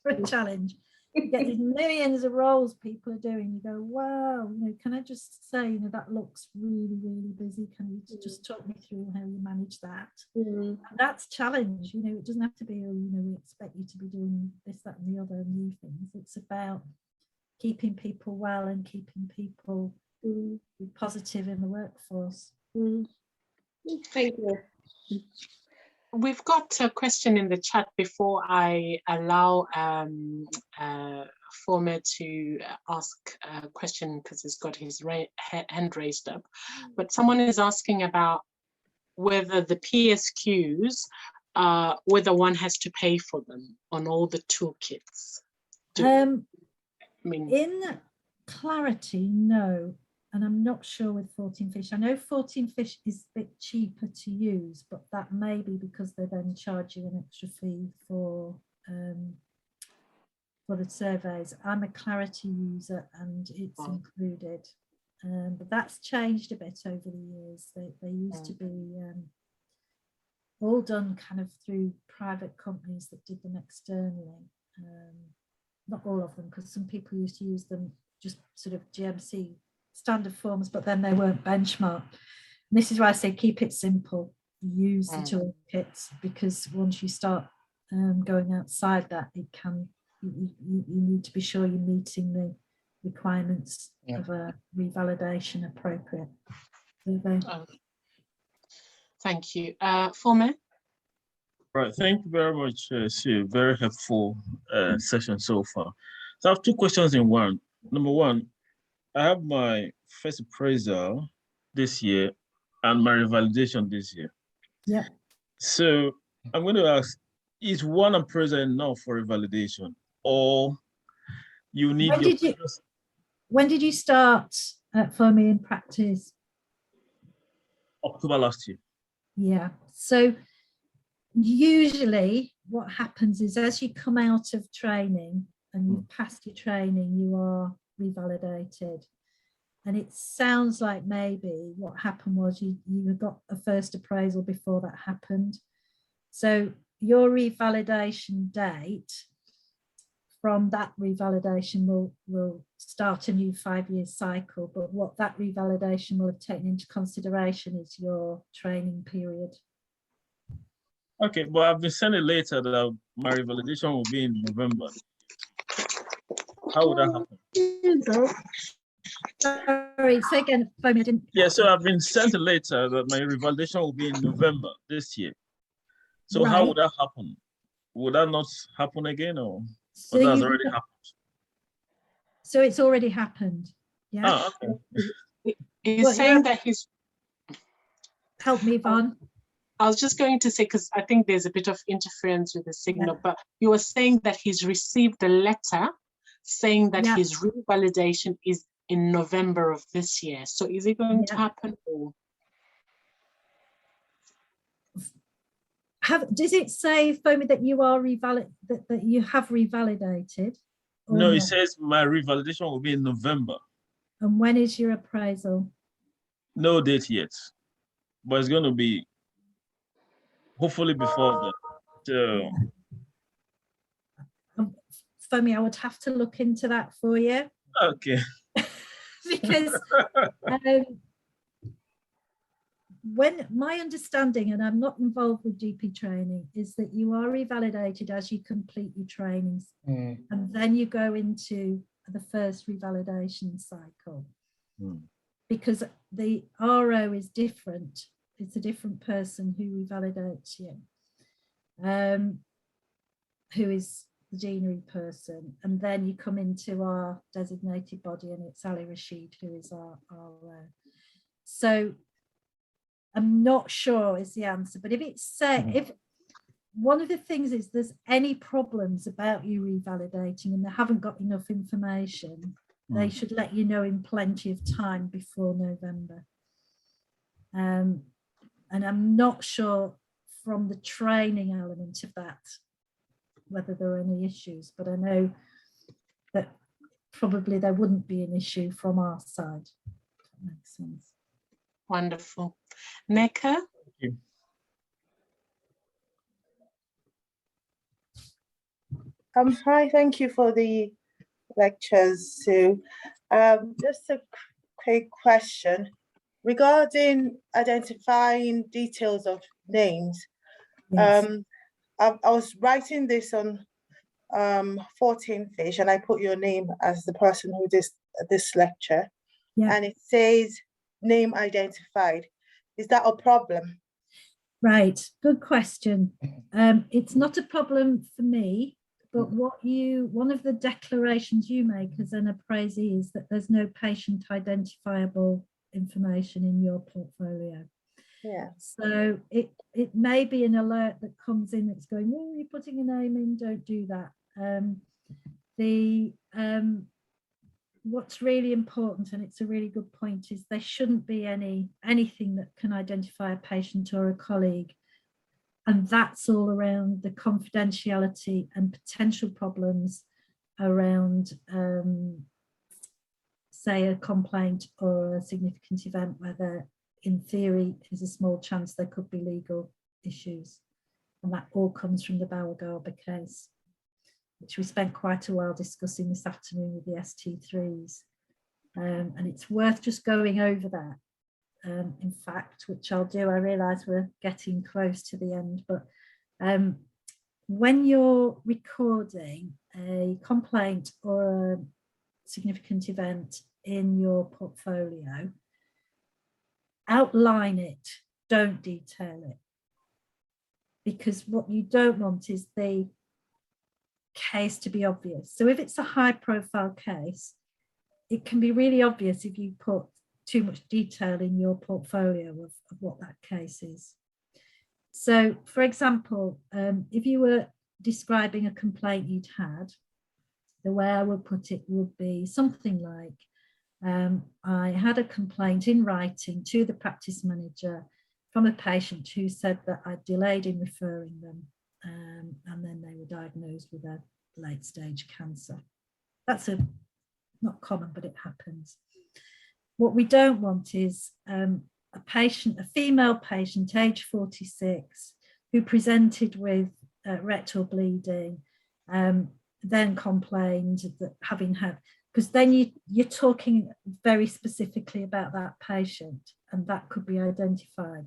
for a challenge. You get these millions of roles people are doing. You go, wow, you know, can I just say, you know, that looks really, really busy. Can you just talk me through how you manage that? And that's challenge. You know, it doesn't have to be, oh, you know, we expect you to be doing this, that, and the other new things. It's about keeping people well and keeping people positive in the workforce. Thank you. We've got a question in the chat before I allow Former to ask a question, because he's got his hand raised up. But someone is asking about whether the PSQs, whether one has to pay for them on all the toolkits. In clarity, no. And I'm not sure with 14 fish. I know 14 fish is a bit cheaper to use, but that may be because they then charge you an extra fee for the surveys. I'm a Clarity user and it's included. But that's changed a bit over the years. They used to be all done kind of through private companies that did them externally. Not all of them, because some people used to use them just sort of GMC standard forms, but then they weren't benchmarked. This is why I say keep it simple. Use the toolkits, because once you start going outside that, it can, you need to be sure you're meeting the requirements of a revalidation appropriate. Thank you. Fome? Right, thank you very much, Sue. Very helpful session so far. So I have two questions in one. Number one, I have my first appraisal this year and my revalidation this year. Yeah. So I'm going to ask, is one appraisal enough for revalidation, or you need when did you start for me in practice? October last year. Yeah. So usually what happens is, as you come out of training and you've passed your training, you are revalidated. And it sounds like maybe what happened was you got a first appraisal before that happened. So your revalidation date from that revalidation will start a new 5-year cycle. But what that revalidation will have taken into consideration is your training period. Okay, but I've been sent a letter that my revalidation will be in November. How would that happen? Sorry, say again, Fome, I didn't. Yeah, so I've been sent a letter that my revalidation will be in November this year. So Right. how would that happen? Would that not happen again, or So that's already happened? So it's already happened. Yeah. Oh, okay. He's saying that he's. Help me, Yvonne. I was just going to say, because I think there's a bit of interference with the signal, but you were saying that he's received a letter saying that his revalidation is in November of this year. So is it going to happen? Or? Does it say, Fome, that you are that you have revalidated? No, it says my revalidation will be in November. And when is your appraisal? No date yet, but it's going to be hopefully before that. So, Fome, I would have to look into that for you. Okay. Because when my understanding, and I'm not involved with GP training, is that you are revalidated as you complete your trainings, and then you go into the first revalidation cycle. Because the RO is different. It's a different person who revalidates you, who is the deanery person, and then you come into our designated body, and it's Ali Rashid who is our so I'm not sure is the answer, but if it's if one of the things is there's any problems about you revalidating and they haven't got enough information, they should let you know in plenty of time before November. And I'm not sure from the training element of that whether there are any issues, but I know that probably there wouldn't be an issue from our side. If that makes sense. Wonderful. Neka? Hi, thank you for the lectures, Sue. Just a quick question regarding identifying details of names. Yes. I was writing this on 14-ish, and I put your name as the person who did this lecture, and it says name identified. Is that a problem? Right, good question. It's not a problem for me, but one of the declarations you make as an appraisee is that there's no patient identifiable information in your portfolio. Yeah. So it may be an alert that comes in that's going, oh, you're putting a name in, don't do that. What's really important, and it's a really good point, is there shouldn't be anything that can identify a patient or a colleague. And that's all around the confidentiality and potential problems around, say, a complaint or a significant event where there, in theory, is a small chance there could be legal issues. And that all comes from the Bawagarba case, which we spent quite a while discussing this afternoon with the ST3s. And it's worth just going over that in fact, which I'll do. I realise we're getting close to the end, but when you're recording a complaint or a significant event in your portfolio, outline it, don't detail it. Because what you don't want is the case to be obvious. So if it's a high profile case, it can be really obvious if you put too much detail in your portfolio of what that case is. So for example, if you were describing a complaint you'd had, the way I would put it would be something like, I had a complaint in writing to the practice manager from a patient who said that I delayed in referring them, and then they were diagnosed with a late stage cancer. That's not common, but it happens. What we don't want is a female patient, age 46, who presented with rectal bleeding, then complained that having had, because then you're talking very specifically about that patient, and that could be identified.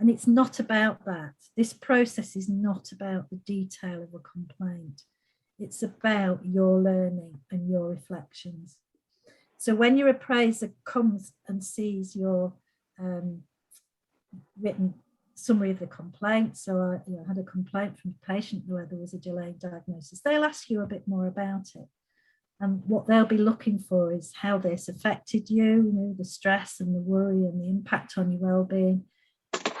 And it's not about that. This process is not about the detail of a complaint. It's about your learning and your reflections. So when your appraiser comes and sees your written summary of the complaint, so I had a complaint from a patient where there was a delayed diagnosis, they'll ask you a bit more about it. And what they'll be looking for is how this affected you, the stress and the worry and the impact on your well-being.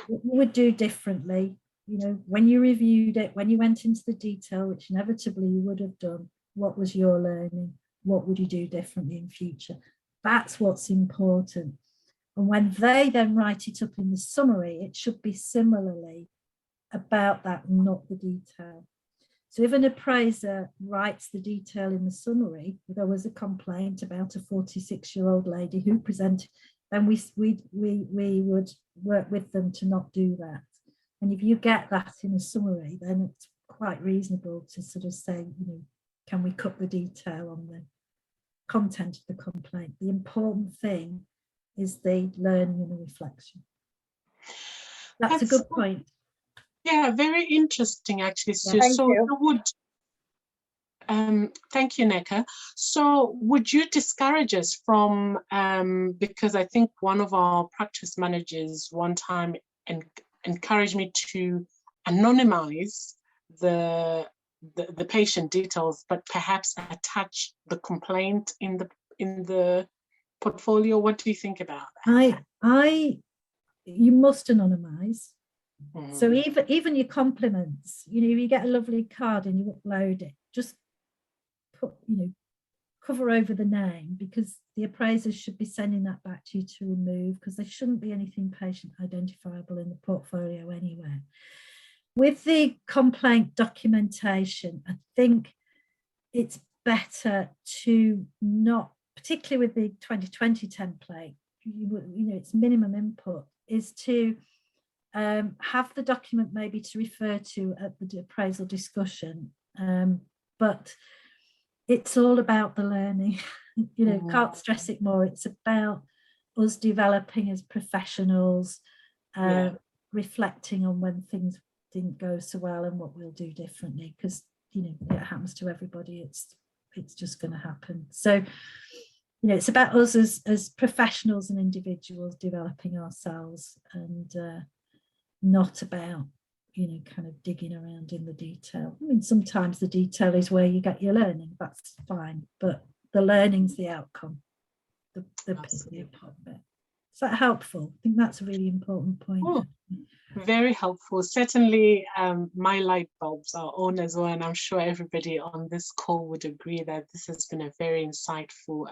What you would do differently, when you reviewed it, when you went into the detail, which inevitably you would have done, what was your learning? What would you do differently in future? That's what's important. And when they then write it up in the summary, it should be similarly about that, not the detail. So if an appraiser writes the detail in the summary, there was a complaint about a 46-year-old lady who presented, then we would work with them to not do that. And if you get that in a summary, then it's quite reasonable to sort of say, can we cut the detail on the content of the complaint? The important thing is the learning and the reflection. That's a good point. Yeah, very interesting, actually. So, Thank you. Thank you, Neka. So would you discourage us from, because I think one of our practice managers one time encouraged me to anonymize the patient details, but perhaps attach the complaint in the portfolio. What do you think about that? You must anonymize. So even your compliments, if you get a lovely card and you upload it, just put, cover over the name, because the appraisers should be sending that back to you to remove, because there shouldn't be anything patient identifiable in the portfolio anywhere. With the complaint documentation, I think it's better to not, particularly with the 2020 template, its minimum input is to have the document maybe to refer to at the appraisal discussion, but it's all about the learning. Can't stress it more. It's about us developing as professionals, reflecting on when things didn't go so well and what we'll do differently, because it happens to everybody. It's just going to happen. So it's about us as professionals and individuals developing ourselves, and not about kind of digging around in the detail. I mean, sometimes the detail is where you get your learning, that's fine, but the learning's the outcome, the important bit. Is that helpful? I think that's a really important point. Oh, very helpful. Certainly my light bulbs are on as well, and I'm sure everybody on this call would agree that this has been a very insightful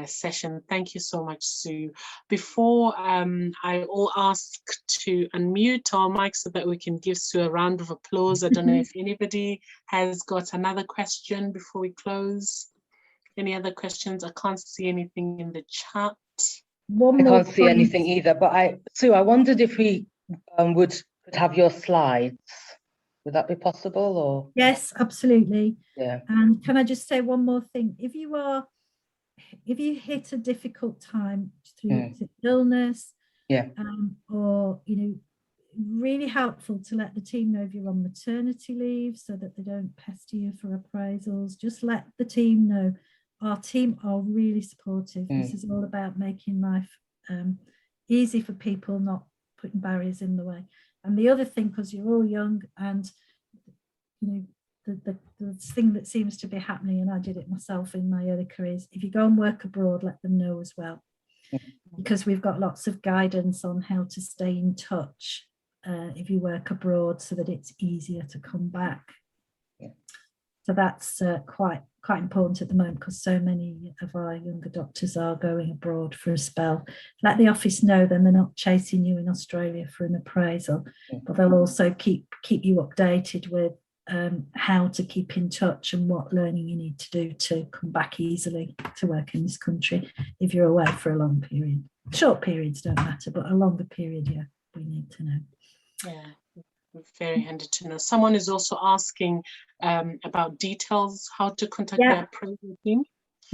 session. Thank you so much, Sue. Before I will ask to unmute our mic so that we can give Sue a round of applause. I don't know if anybody has got another question before we close. Any other questions? I can't see anything in the chat. I can't see anything either, but Sue, I wondered if we could have your slides. Would that be possible? Or yes, absolutely. Yeah. And can I just say one more thing? If you are if you hit a difficult time through illness, or really helpful to let the team know if you're on maternity leave so that they don't pester you for appraisals. Just let the team know. Our team are really supportive. This is all about making life easy for people, not putting barriers in the way. And the other thing, because you're all young, and the thing that seems to be happening, and I did it myself in my early careers, if you go and work abroad, let them know as well, because we've got lots of guidance on how to stay in touch if you work abroad, so that it's easier to come back. So that's quite important at the moment, because so many of our younger doctors are going abroad for a spell. Let the office know, then they're not chasing you in Australia for an appraisal, but they'll also keep you updated with how to keep in touch and what learning you need to do to come back easily to work in this country if you're away for a long period. Short periods don't matter, but a longer period, we need to know. Very handy to know. Someone is also asking about details, how to contact the appraisal team.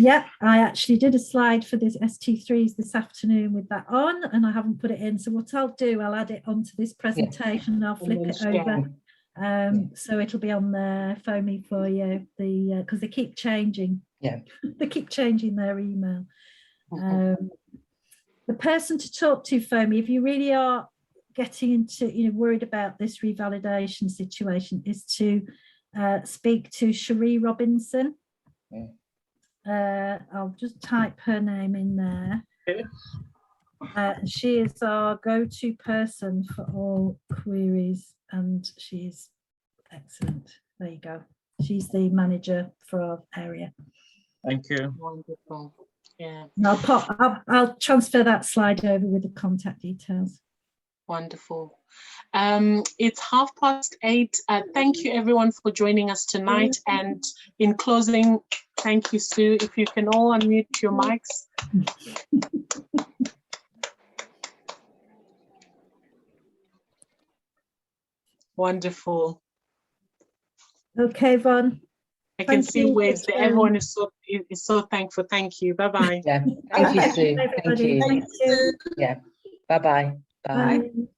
I actually did a slide for this ST3s this afternoon with that on, and I haven't put it in. So what I'll do, I'll add it onto this presentation and I'll flip it over. So it'll be on there, phone me for you, because they keep changing. They keep changing their email. The person to talk to, phone me if you really are getting into, worried about this revalidation situation, is to speak to Cherie Robinson. I'll just type her name in there. She is our go-to person for all queries, and she's excellent. There you go. She's the manager for our area. Thank you. Wonderful. I'll transfer that slide over with the contact details. Wonderful. It's 8:30. Thank you everyone for joining us tonight. And in closing, thank you, Sue. If you can all unmute your mics. Wonderful. Okay, Von. I can see waves that everyone is so thankful. Thank you. Bye-bye. Thank you, Sue. Thank you. Thank you. Bye-bye. Bye. Bye.